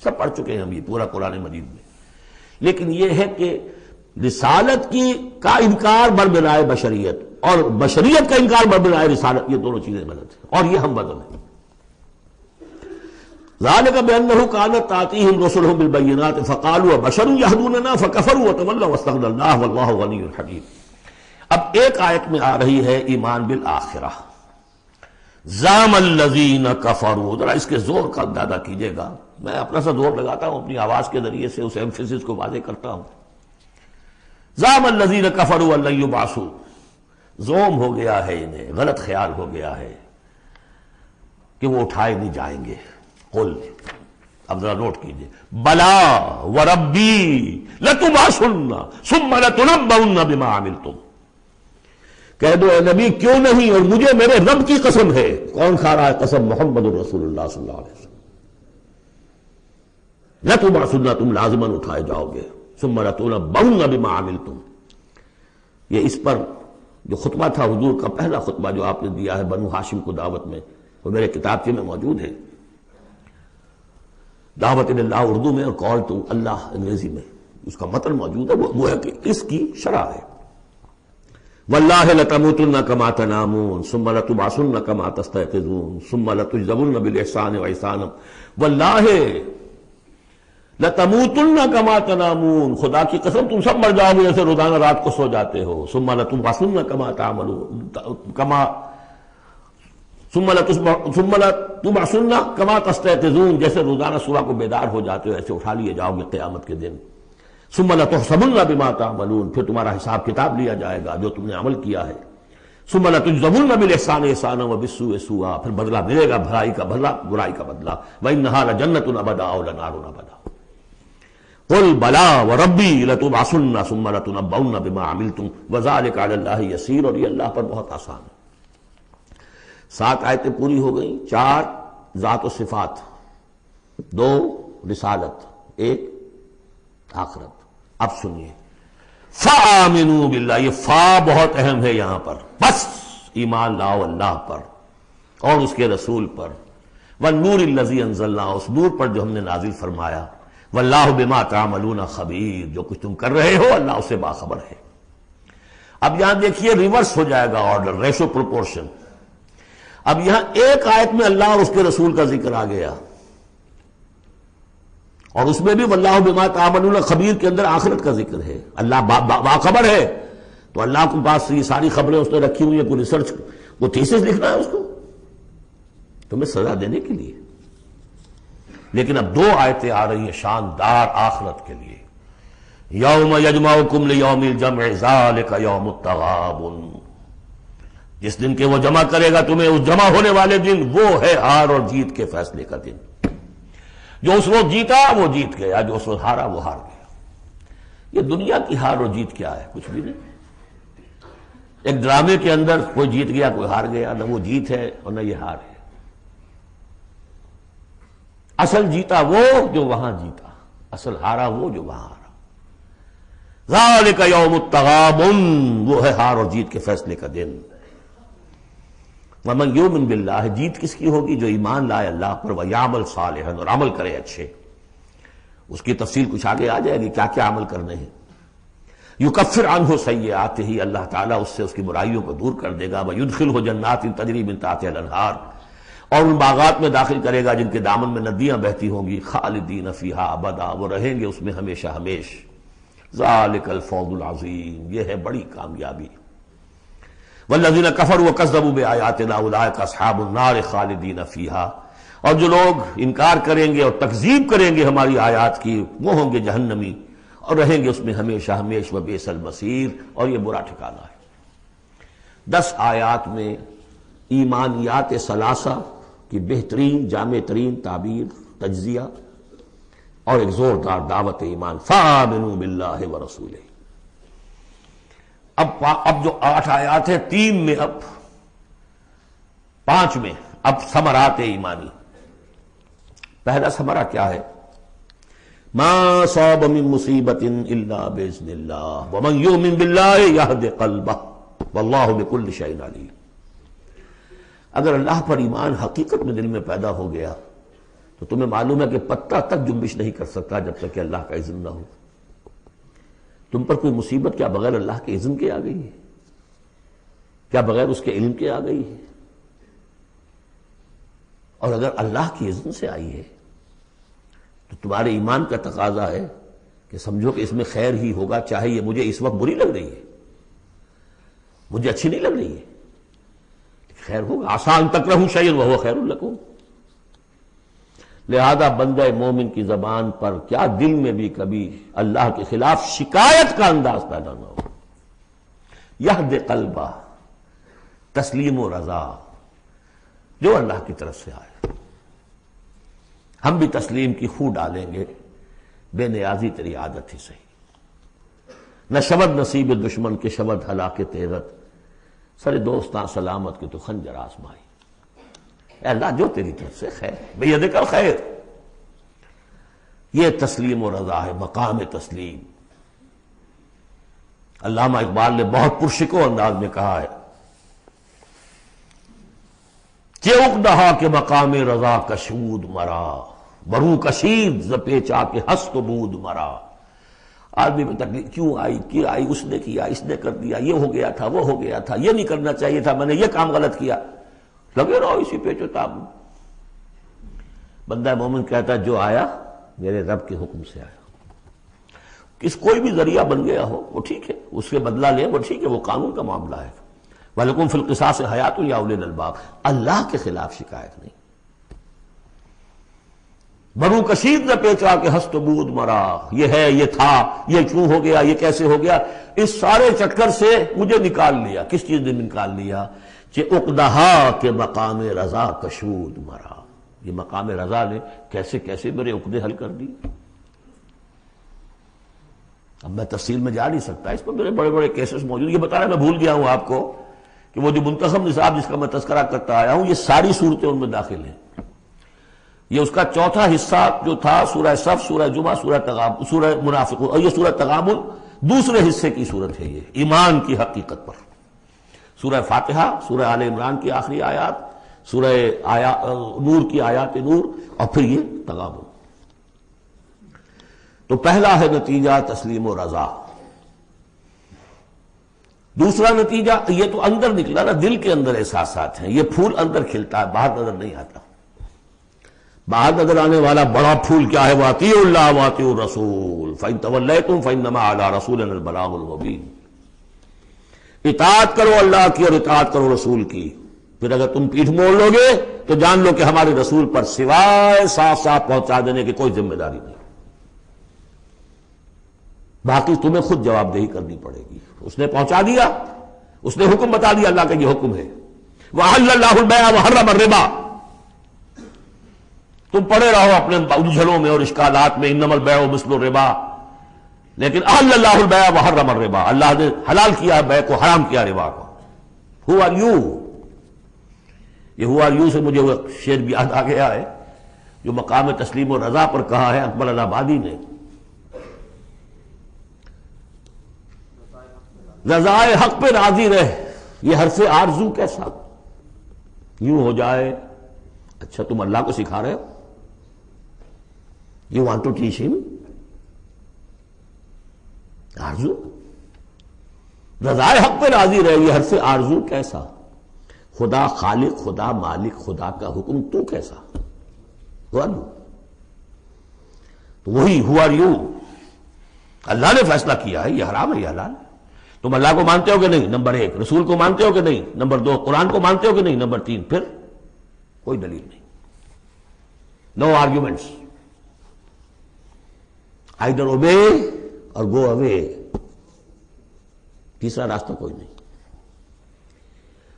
سب پڑھ چکے ہیں ہم یہ پورا قرآن مجید میں۔ لیکن یہ ہے کہ رسالت کا انکار بربنائے بشریت اور بشریت کا انکار بربنائے رسالت، یہ دونوں چیزیں غلط ہیں، اور یہ ہم وزن ہیں۔ ذالک بأنہ کانت تأتیہم رسلہم بالبینات فقالوا ابشر یہدوننا فکفروا وتولوا واستغنی اللہ واللہ غنی حمید۔ اب ایک آیت میں آ رہی ہے ایمان بالآخرہ، زعم الذین کفروا، ذرا اس کے زور کا اندازہ کیجئے گا، میں اپنا سا زور لگاتا ہوں، اپنی آواز کے ذریعے سے اس ایمفیسس کو واضح کرتا ہوں۔ زعم الذین کفروا ان لن یبعثوا، زوم ہو گیا ہے انہیں، غلط خیال ہو گیا ہے کہ وہ اٹھائے نہیں جائیں گے۔ قل، اب ذرا نوٹ کیجئے، بلا وربی لتبعثن ثم لتنبؤن بما عملتم، کہہ دو اے نبی کیوں نہیں، اور مجھے میرے رب کی قسم ہے۔ کون کھا رہا ہے قسم؟ محمد الرسول اللہ صلی اللہ علیہ وسلم۔ لتبعثن، تم لازماً اٹھائے جاؤ گے، ثم لتنبؤن بما عملتم۔ یہ اس پر جو خطبہ تھا حضور کا، پہلا خطبہ جو آپ نے دیا ہے بنو ہاشم کو دعوت میں، وہ میرے کتابچے میں موجود ہے، دعوت اللہ اردو میں اور کال ٹو اللہ انگریزی میں، اس کا متن موجود ہے، وہ ہے کہ اس کی شرح ہے۔ واللہ لتموتن کما تنامون ثم لتبعثن کما تستيقظون ثم لتجزون بالاحسان واحسانا واللہ لتموتن کما تنامون، خدا کی قسم تم سب مر جاؤ گے جیسے روزانہ رات کو سو جاتے ہو. ثم لتبعثن کما تعملون ثم لتبعثن کما تستيقظون، جیسے روزانہ صبح کو بیدار ہو جاتے ہو ایسے اٹھا لیے جاؤ گے قیامت کے دن. ثم لتحسبن بما تعملون، پھر تمہارا حساب کتاب لیا جائے گا جو تم نے عمل کیا ہے. ثم لتجزون بالاحسان احسانا وبالسوء سوءا، پھر بدلہ ملے گا بھلائی کا بدلہ برائی کا بدلہ. وانھا لجنۃ ابدا او لنار ابدا. قل بلا وربی لتبعثن ثم لتنبؤن بما عملتم وذلک علی اللہ یسیر، اور یہ اللہ پر بہت آسان ہے. 7 آیتیں پوری ہو گئیں، 4 ذات و صفات، 2 رسالت، 1 آخرت. اب سنیے فآمنوا باللہ، یہ فا بہت اہم ہے یہاں پر. بس ایمان لاؤ اللہ پر اور اس کے رسول پر. والنور الذی انزلنا، اس نور پر جو ہم نے نازل فرمایا. واللہ بما تعملون خبیر، جو کچھ تم کر رہے ہو اللہ اسے باخبر ہے. اب یہاں دیکھیے ریورس ہو جائے گا آرڈر، ریشو پروپورشن. اب یہاں ایک آیت میں اللہ اور اس کے رسول کا ذکر آ گیا، اور اس میں بھی واللہ بما تعملون خبیر کے اندر آخرت کا ذکر ہے. اللہ باخبر ہے، تو اللہ کے پاس یہ ساری خبریں اس نے رکھی ہوئی ہیں. کوئی ریسرچ، وہ تھیسس لکھنا ہے اس کو تمہیں سزا دینے کے لیے. لیکن اب 2 آیتیں آ رہی ہیں شاندار آخرت کے لیے. یوم یجمعکم لیوم الجمع ذالک یوم التغابن، جس دن کہ وہ جمع کرے گا تمہیں اس جمع ہونے والے دن، وہ ہے ہار اور جیت کے فیصلے کا دن. جو اس روز جیتا وہ جیت گیا، جو اس روز ہارا وہ ہار گیا. یہ دنیا کی ہار اور جیت کیا ہے؟ کچھ بھی نہیں. ایک ڈرامے کے اندر کوئی جیت گیا کوئی ہار گیا، نہ وہ جیت ہے اور نہ یہ ہار ہے. اصل جیتا وہ جو وہاں جیتا، اصل ہارا وہ جو وہاں ہارا. ذالک یوم التغابن، وہ ہے ہار اور جیت کے فیصلے کا دن. ومن یؤمن باللہ، جیت کس کی ہوگی؟ جو ایمان لائے اللہ پر، ویعمل صالحا، اور عمل کرے اچھے. اس کی تفصیل کچھ آگے آ جائے گی کیا کیا عمل کرنے ہیں. یکفر عنہ سیئاتہ، اللہ تعالیٰ اس سے اس کی برائیوں کو دور کر دے گا. ویدخلہ جنات تجری من تحتہا الانہار، اور ان باغات میں داخل کرے گا جن کے دامن میں ندیاں بہتی ہوں گی. خالدین فیہا ابدا، وہ رہیں گے اس میں ہمیشہ ہمیش. ذالک الفوز العظیم، یہ ہے بڑی کامیابی. والذین کفروا وکذبوا بآیاتنا اولئک اصحاب النار خالدین فیہا، اور جو لوگ انکار کریں گے اور تکذیب کریں گے ہماری آیات کی، وہ ہوں گے جہنمی اور رہیں گے اس میں ہمیشہ ہمیش. وبئس المصیر، اور یہ برا ٹھکانہ ہے. 10 آیات میں ایمانیات ثلاثہ کی بہترین جامع ترین تعبیر، تجزیہ، اور ایک زوردار دعوت ایمان. فآمنوا باللہ ورسولہ. اب جو 8 آیات ہیں، 3 میں، اب 5 میں اب ثمرات ایمانی. پہلا ثمرہ کیا ہے؟ ما صاب من مصیبت الا باذن اللہ ومن یؤمن باللہ یہد قلبہ واللہ بکل شیء علیم. اگر اللہ پر ایمان حقیقت میں دل میں پیدا ہو گیا تو تمہیں معلوم ہے کہ پتہ تک جنبش نہیں کر سکتا جب تک کہ اللہ کا اذن نہ ہو. تم پر کوئی مصیبت کیا بغیر اللہ کے اذن کے آ گئی ہے؟ کیا بغیر اس کے علم کے آ گئی ہے؟ اور اگر اللہ کی اذن سے آئی ہے تو تمہارے ایمان کا تقاضا ہے کہ سمجھو کہ اس میں خیر ہی ہوگا، چاہے یہ مجھے اس وقت بری لگ رہی ہے، مجھے اچھی نہیں لگ رہی ہے، خیر ہوگا. عسیٰ ان تکرہوا شیئا وہو خیر لکم. لہذا بندہ مومن کی زبان پر کیا دل میں بھی کبھی اللہ کے خلاف شکایت کا انداز پیدا نہ ہو. یہد قلبہ، تسلیم و رضا، جو اللہ کی طرف سے آئے. ہم بھی تسلیم کی خو ڈالیں گے، بے نیازی تیری عادت ہی صحیح. نہ شبد نصیب دشمن کے شبد ہلاک تیرت، سر دوستاں سلامت کے تو خنجر آزمائی. اے اللہ جو تیری طرف سے خیر، بیدک الخیر. یہ تسلیم و رضا ہے، مقام تسلیم. علامہ اقبال نے بہت پرشکو انداز میں کہا ہے کہ اقدہا کے مقام رضا کشود مرا، برو کشید ز پیچا کے ہست و بود مرا. آدمی پہ تکلیف کیوں آئی، کیا آئی، اس نے کیا، اس نے کر دیا، یہ ہو گیا تھا، وہ ہو گیا تھا، یہ نہیں کرنا چاہیے تھا، میں نے یہ کام غلط کیا، لگے رہو اسی پیچ و تاب میں۔ بندہ مومن کہتا ہے جو آیا میرے رب کے حکم سے آیا، کوئی بھی ذریعہ بن گیا ہو وہ ٹھیک ہے، اس سے بدلہ لیں وہ ٹھیک ہے، وہ قانون کا معاملہ ہے۔ وَلَكُمْ فِي الْقِصَاصِ حَيَاةٌ يَا أُولِي الْأَلْبَابِ، اللہ کے خلاف شکایت نہیں۔ بنو کثیر نے پیچا کہ ہست بود مرا، یہ ہے، یہ تھا، یہ کیوں ہو گیا، یہ کیسے ہو گیا، اس سارے چکر سے مجھے نکال لیا۔ کس چیز نے نکال لیا؟ کہ عقدہا کے مقام رضا کشود مرا، یہ مقام رضا نے کیسے کیسے میرے عقدے حل کر دی۔ اب میں تفصیل میں جا نہیں سکتا، اس پر میرے بڑے بڑے کیسز موجود، یہ بتانا میں بھول گیا ہوں آپ کو کہ وہ جو منتخب نصاب جس کا میں تذکرہ کرتا آیا ہوں، یہ ساری صورتیں ان میں داخل ہیں۔ یہ اس کا چوتھا حصہ جو تھا سورہ صف، سورہ جمعہ، سورہ تغابن، سورہ منافقون، اور یہ سورہ تغابن دوسرے حصے کی صورت ہے، یہ ایمان کی حقیقت پر۔ سورہ فاتحہ، سورہ آل عمران کی آخری آیات، سورہ نور کی آیات نور، اور پھر یہ تغابن۔ تو پہلا ہے نتیجہ تسلیم و رضا۔ دوسرا نتیجہ، یہ تو اندر نکلا نا، دل کے اندر احساسات ہیں، یہ پھول اندر کھلتا ہے، باہر نظر نہیں آتا۔ باہر نظر آنے والا بڑا پھول کیا ہے؟ وَأَطِيعُوا اللَّهَ وَأَطِيعُوا الرَّسُولَ فَإِن تَوَلَّيْتُمْ فَإِنَّمَا عَلَىٰ رَسُولِنَا الْبَلَاغُ الْمُبِينُ۔ اطاعت کرو اللہ کی اور اطاعت کرو رسول کی، پھر اگر تم پیٹھ موڑ لو گے تو جان لو کہ ہمارے رسول پر سوائے صاف صاف پہنچا دینے کی کوئی ذمہ داری نہیں، باقی تمہیں خود جواب دہی کرنی پڑے گی۔ اس نے پہنچا دیا، اس نے حکم بتا دیا، اللہ کا یہ حکم ہے۔ وَأَحَلَّ اللَّهُ الْبَيْعَ وَحَرَّمَ الرِّبَا، تم پڑے رہو اپنے الجھنوں میں اور اشکالات میں، انما البیع مثل الربا، لیکن احل اللہ البیع وحرم الربا، اللہ نے حلال کیا بیع کو، حرام کیا ربا کو۔ ہو آر یو، یہ ہو آر یو سے مجھے وہ شعر بھی یاد آ گیا ہے جو مقام تسلیم و رضا پر کہا ہے اکبر الہٰبادی نے۔ رضائے حق پہ راضی رہ، یہ حرف آرزو کیسا یوں ہو جائے۔ اچھا تم اللہ کو سکھا رہے ہو، You want to teach him؟ آرزو، رضائے حق پہ راضی رہے، یہ حرف آرزو کیسا؟ خدا خالق، خدا مالک، خدا کا حکم تو کیسا؟ Who are you؟ تو وہی who are you، اللہ نے فیصلہ کیا ہے یہ حرام ہے یہ حلال ہے۔ تم اللہ کو مانتے ہو کہ نہیں؟ نمبر ایک۔ رسول کو مانتے ہو کہ نہیں؟ نمبر دو۔ قرآن کو مانتے ہو کہ نہیں؟ نمبر تین۔ پھر کوئی دلیل نہیں، نو آرگیومنٹس، آئیدر اوبے اور گو اوے، تیسرا راستہ کوئی نہیں۔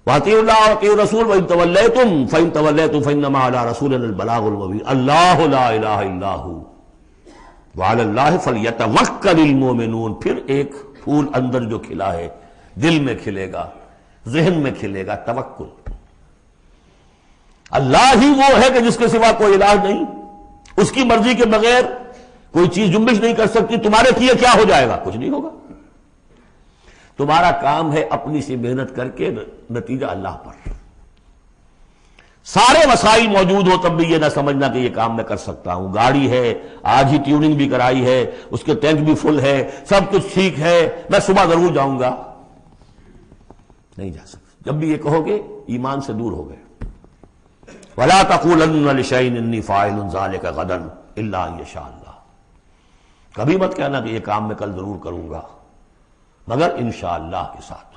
وَأَطِيعُوا اللَّهَ وَأَطِيعُوا الرَّسُولَ وَإِن تَوَلَّيْتُمْ فَإِن تَوَلَّيْتُمْ فَإِنَّمَا عَلَىٰ رَسُولِنَا الْبَلَاغُ الْمُبِينُ اللَّهُ لَا إِلَٰهَ إِلَّا هُوَ وَعَلَى اللَّهِ فَلْيَتَوَكَّلِ الْمُؤْمِنُونَ۔ پھر ایک پھول اندر جو کھلا ہے، دل میں کھلے گا، ذہن میں کھلے گا، توکل۔ اللہ ہی وہ ہے کہ جس کے سوا کوئی الہ نہیں، اس کی مرضی کے بغیر کوئی چیز جنبش نہیں کر سکتی۔ تمہارے کیے کیا ہو جائے گا؟ کچھ نہیں ہوگا۔ تمہارا کام ہے اپنی سی محنت کر کے نتیجہ اللہ پر۔ سارے وسائل موجود ہو تب بھی یہ نہ سمجھنا کہ یہ کام میں کر سکتا ہوں۔ گاڑی ہے، آج ہی ٹیوننگ بھی کرائی ہے، اس کے ٹینک بھی فل ہے، سب کچھ ٹھیک ہے، میں صبح ضرور جاؤں گا، نہیں جا سکتا۔ جب بھی یہ کہو گے ایمان سے دور ہو گئے۔ وَلَا تَقُولَنَّ لِشَيْءٍ إِنِّي فَاعِلٌ ذَلِكَ غَدًا إِلَّا أَن يَشَاءَ اللَّهُ، کبھی مت کہنا کہ یہ کام میں کل ضرور کروں گا مگر انشاءاللہ کے ساتھ،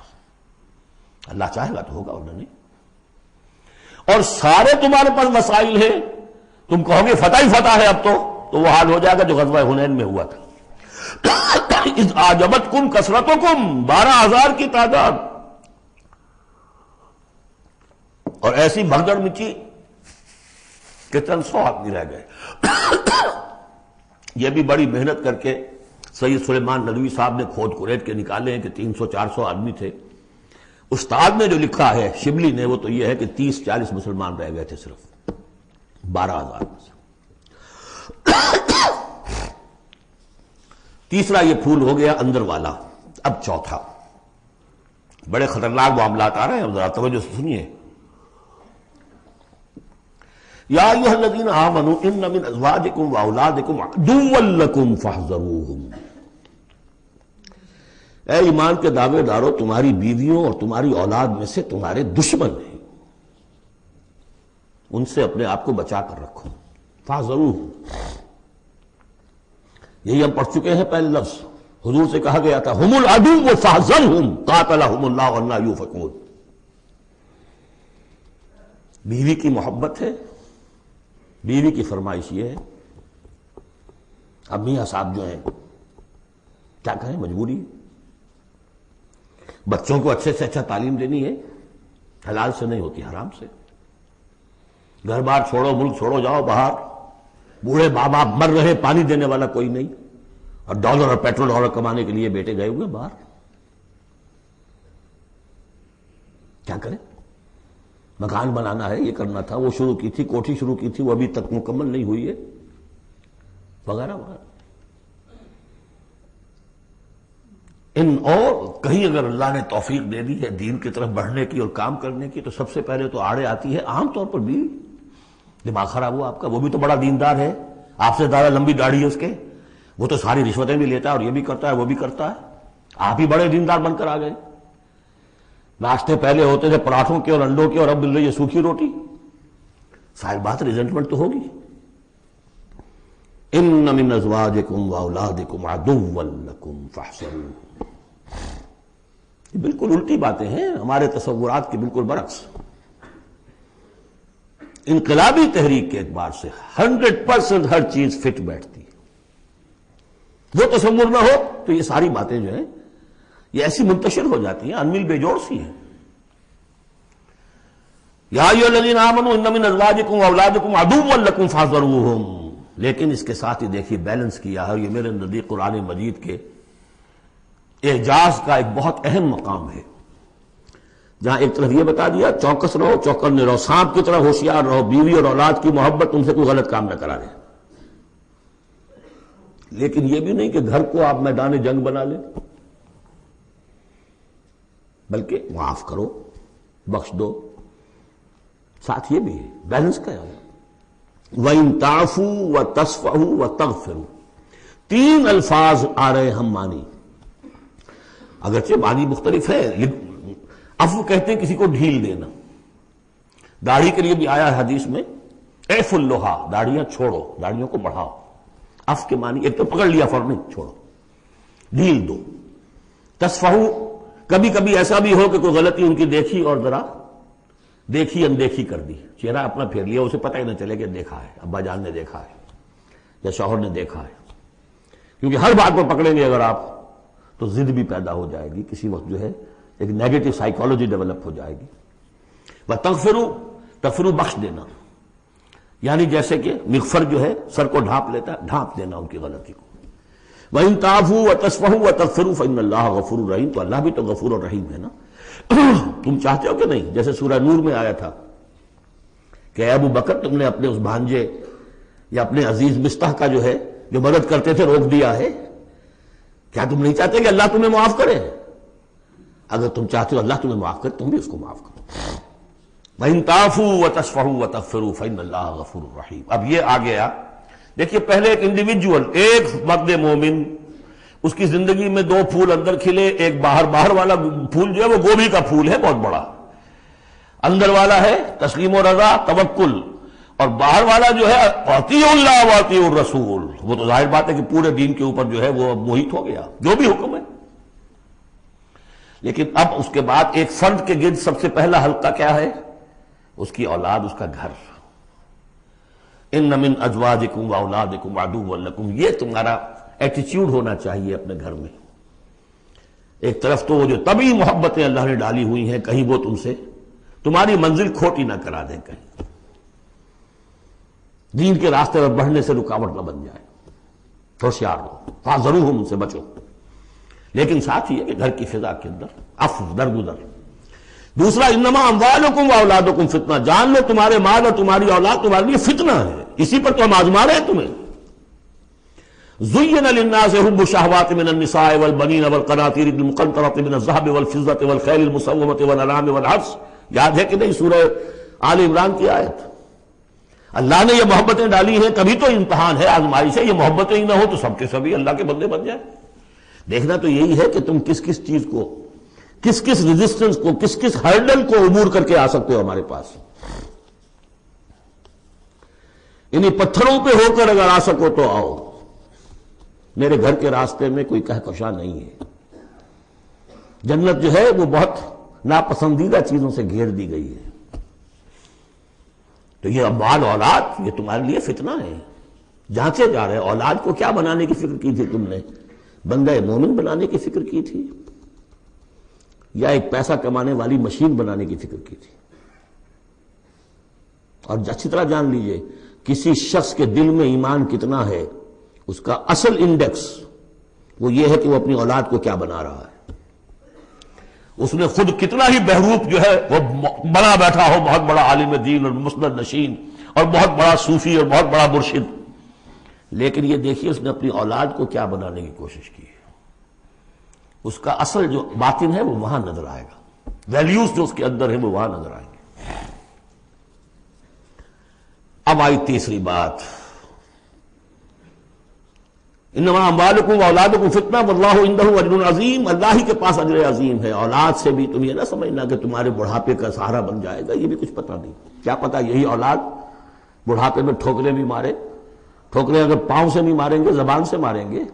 اللہ چاہے گا تو ہوگا ورنہ نہیں۔ اور سارے تمہارے پاس وسائل ہیں، تم کہو گے فتح ہی فتح ہے اب تو وہ حال ہو جائے گا جو غزوہ حنین میں ہوا تھا۔ اذ اعجبتکم کثرتکم، 12,000 کی تعداد، اور ایسی بھگدڑ مچی کہ چند 100 آدمی رہ گئے۔ یہ بھی بڑی محنت کر کے سید سلیمان ندوی صاحب نے کھود کریٹ کے نکالے ہیں کہ 300-400 آدمی تھے۔ استاد نے جو لکھا ہے شبلی نے وہ تو یہ ہے کہ 30-40 مسلمان رہ گئے تھے صرف 12,000 میں سے۔ تیسرا یہ پھول ہو گیا اندر والا۔ اب چوتھا، بڑے خطرناک معاملات آ رہے ہیں، ذرا توجہ سے سنیے۔ یا ایھا الذین آمنوا ان من ازواجکم واولادکم عدوا لکم فاحذروہم، اے ایمان کے دعوے دارو، تمہاری بیویوں اور تمہاری اولاد میں سے تمہارے دشمن ہیں، ان سے اپنے آپ کو بچا کر رکھو۔ فاحذروہم، یہی ہم پڑھ چکے ہیں پہلے لفظ، حضور سے کہا گیا تھا ہم العدو فاحذرہم قاتلہم اللہ انا یؤفکون۔ بیوی کی محبت ہے، بیوی کی فرمائش یہ ہے۔ اب میاں صاحب جو ہیں کیا کہیں، مجبوری، بچوں کو اچھے سے اچھا تعلیم دینی ہے، حلال سے نہیں ہوتی، حرام سے۔ گھر بار چھوڑو، ملک چھوڑو، جاؤ باہر، بوڑھے ماں باپ مر رہے، پانی دینے والا کوئی نہیں، اور ڈالر اور پیٹرول ڈالر کمانے کے لیے بیٹے گئے ہوئے باہر، کیا کریں؟ مکان بنانا ہے، یہ کرنا تھا، وہ شروع کی تھی، کوٹھی شروع کی تھی، وہ ابھی تک مکمل نہیں ہوئی ہے، وغیرہ وغیرہ۔ اور کہیں اگر اللہ نے توفیق دے دی ہے دین کی طرف بڑھنے کی اور کام کرنے کی، تو سب سے پہلے تو آڑے آتی ہے عام طور پر بیوی۔ دماغ خراب ہوا آپ کا، وہ بھی تو بڑا دیندار ہے، آپ سے زیادہ لمبی داڑھی ہے اس کے، وہ تو ساری رشوتیں بھی لیتا ہے اور یہ بھی کرتا ہے وہ بھی کرتا ہے، آپ ہی بڑے دیندار بن کر آ گئے۔ ناشتے پہلے ہوتے تھے پراٹھوں کے اور انڈوں کے، اور اب مل رہی ہے سوکھی روٹی، ظاہر بات ریزنٹمنٹ تو ہوگی۔ ان من ازواجکم واولادکم عدوا لکم فاحذروہم، یہ بالکل الٹی باتیں ہیں ہمارے تصورات کے بالکل برعکس۔ انقلابی تحریک کے اعتبار سے 100% ہر چیز فٹ بیٹھتی ہے، وہ تصور نہ ہو تو یہ ساری باتیں جو ہیں یہ ایسی منتشر ہو جاتی ہیں، انمل بے جوڑ سی ہیں۔ یا ایھا الذین آمنوا ان من ازواجکم واولادکم عدوا لکم فاحذروہم، لیکن اس کے ساتھ ہی دیکھیے بیلنس کیا ہے، اور یہ میرے نزدیک قرآن مجید کے اعجاز کا ایک بہت اہم مقام ہے، جہاں ایک طرف یہ بتا دیا چوکس رہو، چوکنے رہو، سانپ کی طرح ہوشیار رہو، بیوی اور اولاد کی محبت تم سے کوئی غلط کام نہ کرا دے، لیکن یہ بھی نہیں کہ گھر کو آپ میدان جنگ بنا لیں، بلکہ معاف کرو، بخش دو، ساتھ یہ بھی ہے بیلنس کا ہے۔ وَإِن تَعْفُوا وَتَصْفَحُوا وَتَغْفِرُوا، تین الفاظ آ رہے ہم مانی، اگرچہ معنی مختلف ہے۔ عفو کہتے ہیں کسی کو ڈھیل دینا، داڑھی کے لیے بھی آیا ہے حدیث میں اعفوا اللحیٰ، داڑھیاں چھوڑو، داڑھیوں کو بڑھاؤ۔ عفو کے معنی ایک تو پکڑ لیا فوراً چھوڑو، ڈھیل دو۔ تصفحوا، کبھی کبھی ایسا بھی ہو کہ کوئی غلطی ان کی دیکھی اور ذرا دیکھی اندیکھی کر دی، چہرہ اپنا پھیر لیا، اسے پتہ ہی نہ چلے کہ دیکھا ہے، ابا جان نے دیکھا ہے یا شوہر نے دیکھا ہے، کیونکہ ہر بات کو پکڑیں گے اگر آپ تو ضد بھی پیدا ہو جائے گی، کسی وقت جو ہے ایک نیگیٹو سائیکالوجی ڈیولپ ہو جائے گی۔ وَتَغْفِرُوا، تغفروا بخش دینا، یعنی جیسے کہ مغفر جو ہے سر کو ڈھانپ لیتا ہے، ڈھانپ دینا ان کی غلطی کو۔ وَإِن تَعْفُوا وَتَصْفَحُوا وَتَغْفِرُوا فَإِنَّ اللَّهَ غَفُورٌ رَحِيمٌ، تو اللہ بھی تو غفور اور رحیم ہے نا۔ تم چاہتے ہو کہ نہیں، جیسے سورہ نور میں آیا تھا کہ اے ابو بکر تم نے اپنے اس بھانجے یا اپنے عزیز مستح کا جو ہے جو مدد کرتے تھے روک دیا ہے، کیا تم نہیں چاہتے کہ اللہ تمہیں معاف کرے؟ اگر تم چاہتے ہو اللہ تمہیں معاف کرے تم بھی اس کو معاف کرو۔ وَإِن تَعْفُوا وَتَصْفَحُوا وَتَغْفِرُوا فَإِنَّ اللَّهَ غَفُورٌ رَحِيمٌ۔ اب یہ آ گیا، دیکھیے پہلے ایک انڈیویجول، ایک مرد مومن، اس کی زندگی میں دو پھول اندر کھلے، ایک باہر والا پھول جو ہے وہ گوبھی کا پھول ہے بہت بڑا، اندر والا ہے تسلیم و رضا توکل، اور باہر والا جو ہے اطیعوا اللہ واطیعوا الرسول، وہ تو ظاہر بات ہے کہ پورے دین کے اوپر جو ہے وہ محیط ہو گیا جو بھی حکم ہے۔ لیکن اب اس کے بعد ایک فرد کے گرد سب سے پہلا حلقہ کیا ہے؟ اس کی اولاد، اس کا گھر۔ ان من ازواجکم واولادکم عدوا لکم، یہ تمہارا ایٹیچیوڈ ہونا چاہیے اپنے گھر میں۔ ایک طرف تو وہ جو طبعی محبتیں اللہ نے ڈالی ہوئی ہیں، کہیں وہ تم سے تمہاری منزل کھوٹی نہ کرا دیں، کہیں دین کے راستے پر بڑھنے سے رکاوٹ نہ بن جائے، ہوشیار ہو، فاحذروہم، ان سے بچو۔ لیکن ساتھ ہی ہے کہ گھر کی فضا کے اندر عفو، درگزر۔ دوسرا انما اموالکم واولادکم فتنہ، جان لو تمہارے مال اور تمہاری اولاد تمہارے لیے فتنہ ہے، اسی پر تو ہم آزما رہے ہیں تمہیں۔ زین للناس حب الشہوات من النساء والبنین والقناطیر المقنطرۃ من الذهب والفضة والخیل المسومۃ والانعام والحرث، یاد ہے کہ نہیں سورہ آل عمران کی آیت؟ اللہ نے یہ محبتیں ڈالی ہیں، کبھی تو امتحان ہے، آزمائش ہے، یہ محبتیں ہی نہ ہو تو سب کے سبھی اللہ کے بندے بن جائیں۔ دیکھنا تو یہی ہے کہ تم کس کس چیز کو، کس کس ریزسٹنس کو، کس کس ہرڈل کو عبور کر کے آ سکتے ہو ہمارے پاس. انہی پتھروں پہ ہو کر اگر آ سکو تو آؤ. میرے گھر کے راستے میں کوئی کہکشاں نہیں ہے. جنت جو ہے وہ بہت ناپسندیدہ چیزوں سے گھیر دی گئی ہے. تو یہ مال اولاد یہ تمہارے لیے فتنہ ہے. جانچے جا رہے اولاد کو کیا بنانے کی فکر کی تھی تم نے؟ بندہ مومن بنانے کی فکر کی تھی یا ایک پیسہ کمانے والی مشین بنانے کی فکر کی تھی؟ اور اچھی طرح جان لیجئے کسی شخص کے دل میں ایمان کتنا ہے اس کا اصل انڈیکس وہ یہ ہے کہ وہ اپنی اولاد کو کیا بنا رہا ہے. اس نے خود کتنا ہی بہروپ جو ہے وہ بنا بیٹھا ہو، بہت بڑا عالم دین اور مسند نشین اور بہت بڑا صوفی اور بہت بڑا مرشد، لیکن یہ دیکھیے اس نے اپنی اولاد کو کیا بنانے کی کوشش کی ہے. اس کا اصل جو باطن ہے وہ وہاں نظر آئے گا. ویلیوز جو اس کے اندر ہیں وہ وہاں نظر آئیں گے. اب آئی تیسری بات، انما اموالکم واولادکم فتنہ واللہ عندہ اجر عظیم. اللہ ہی کے پاس اجر عظیم ہے. اولاد سے بھی تم یہ نہ سمجھنا کہ تمہارے بڑھاپے کا سہارا بن جائے گا، یہ بھی کچھ پتہ نہیں. کیا پتہ یہی اولاد بڑھاپے میں ٹھوکریں بھی مارے. ٹھوکریں اگر پاؤں سے نہیں ماریں گے زبان سے ماریں گے.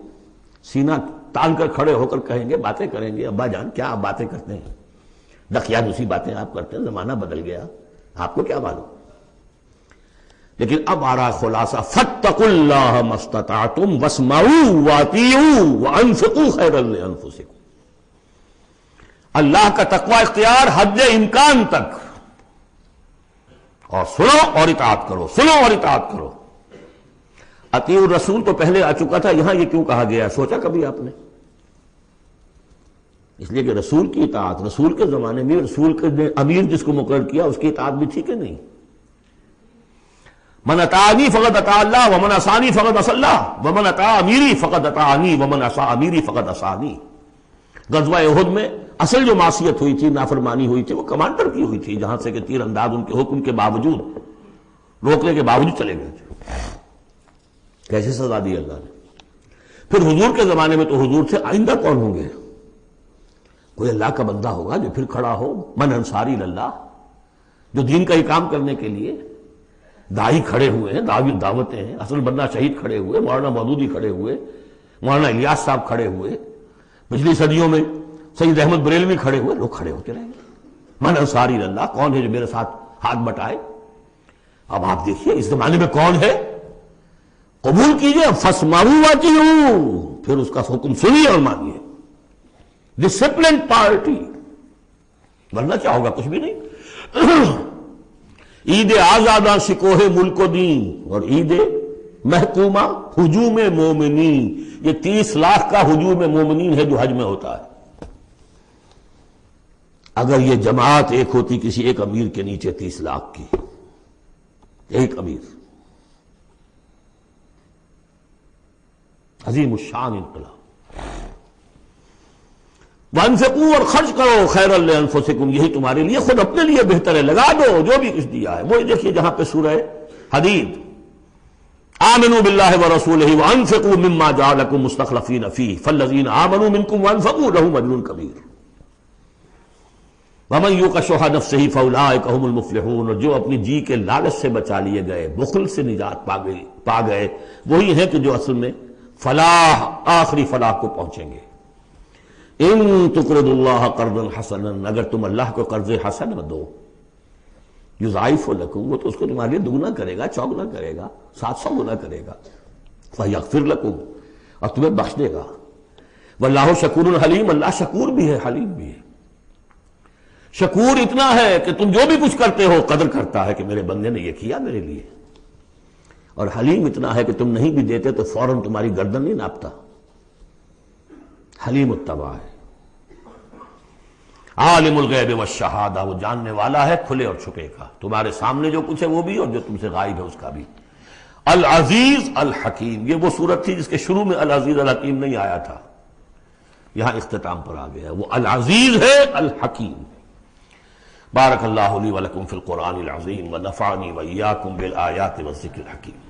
سینہ تان کر کھڑے ہو کر کہیں گے، باتیں کریں گے، ابا جان کیا آپ باتیں کرتے ہیں، دقیانوسی دوسری باتیں آپ کرتے ہیں، زمانہ بدل گیا، آپ کو کیا معلوم. لیکن اب آ رہا خلاصہ، فاتقوا اللہ ما استطعتم واسمعوا واطیعوا وانفقوا خیرا لانفسکم. اللہ کا تقوی اختیار حد امکان تک، اور سنو اور اطاعت کرو، سنو اور اطاعت کرو. اطیعوا الرسول تو پہلے آ چکا تھا، یہاں یہ کیوں کہا گیا؟ سوچا کبھی آپ نے؟ اس لیے کہ رسول کی اطاعت، رسول کے زمانے میں رسول کے امیر جس کو مقرر کیا اس کی اطاعت بھی تھی کہ نہیں؟ من اطاعنی فقد اطاع اللہ ومن عصانی فقد عصى اللہ ومن اطاع امیری فقد اطاعنی ومن عصى امیری فقد عصانی. غزوہ احد میں اصل جو معصیت ہوئی تھی، نافرمانی ہوئی تھی، وہ کمانڈر کی ہوئی تھی، جہاں سے کہ تیر انداز ان کے حکم کے باوجود، روکنے کے باوجود چلے گئے تھے. کیسے سزا دی اللہ نے. پھر حضور کے زمانے میں تو حضور تھے، آئندہ کون ہوں گے؟ کوئی اللہ کا بندہ ہوگا جو پھر کھڑا ہو، من انصاری اللہ، جو دین کا ہی کام کرنے کے لیے داعی کھڑے ہوئے ہیں، دعوتیں ہیں. اصل بندہ شہید کھڑے ہوئے، مولانا مودودی کھڑے ہوئے، مولانا الیاس صاحب کھڑے ہوئے، پچھلی صدیوں میں سید احمد بریلوی کھڑے ہوئے. لوگ کھڑے ہوتے رہیں گے. من انصاری اللہ، کون ہے جو میرے ساتھ ہاتھ بٹائے؟ اب آپ دیکھیے اس زمانے میں کون ہے. قبول کیجئے، فاسمعوا واطیعوا، پھر اس کا حکم سنیے اور مانیے. ڈسپلن پارٹی، ورنہ کیا ہوگا؟ کچھ بھی نہیں. عید آزادہ شکوہ ملک و دین اور عید محکومہ ہجوم مومنین. یہ 30 لاکھ کا ہجوم مومنین ہے جو حج میں ہوتا ہے. اگر یہ جماعت ایک ہوتی کسی ایک امیر کے نیچے 30 لاکھ کی، ایک امیر، عظیم الشان انقلاب. وانفقوا، اور خرچ کرو، خیرا لانفسکم، یہی تمہارے لیے، خود اپنے لیے بہتر ہے. لگا دو جو بھی کچھ دیا ہے. وہی دیکھیے جہاں پہ سورہ حدید، آمنوا باللہ ورسولہ وانفقوا مما جعلکم مستخلفین فیہ فالذین آمنوا منکم وانفقوا لهم اجر کبیر ومن یوق شح نفسہ فاولئک هم المفلحون. اور جو اپنی جی کے لالچ سے بچا لیے گئے، بخل سے نجات پا گئے، وہی ہیں کہ جو اصل میں فلاح، آخری فلاح کو پہنچیں گے. ان تقرضوا اللہ قرضا حسنا، اگر تم اللہ کو قرض حسن دو، یضاعف لکم، وہ تو اس کو تمہارے لیے دگنا کرے گا، چوگنا کرے گا، 700 گنا کرے گا. فیغفر لکم، اور تمہیں بخش دے گا. واللہ شکور حلیم، اللہ شکور بھی ہے، حلیم بھی ہے. شکور اتنا ہے کہ تم جو بھی کچھ کرتے ہو قدر کرتا ہے کہ میرے بندے نے یہ کیا میرے لیے. اور حلیم اتنا ہے کہ تم نہیں بھی دیتے تو فوراً تمہاری گردن نہیں ناپتا. حلیم التبع ہے. عالم الغیب والشہادہ، وہ جاننے والا ہے کھلے اور چھپے کا، تمہارے سامنے جو کچھ ہے وہ بھی اور جو تم سے غائب ہے اس کا بھی. العزیز الحکیم، یہ وہ صورت تھی جس کے شروع میں العزیز الحکیم نہیں آیا تھا، یہاں اختتام پر آ گیا. وہ العزیز ہے الحکیم. بارک اللہ لی ولکم فی القرآن العظیم ونفعنی وإیاکم بالآیات والذکر الحکیم.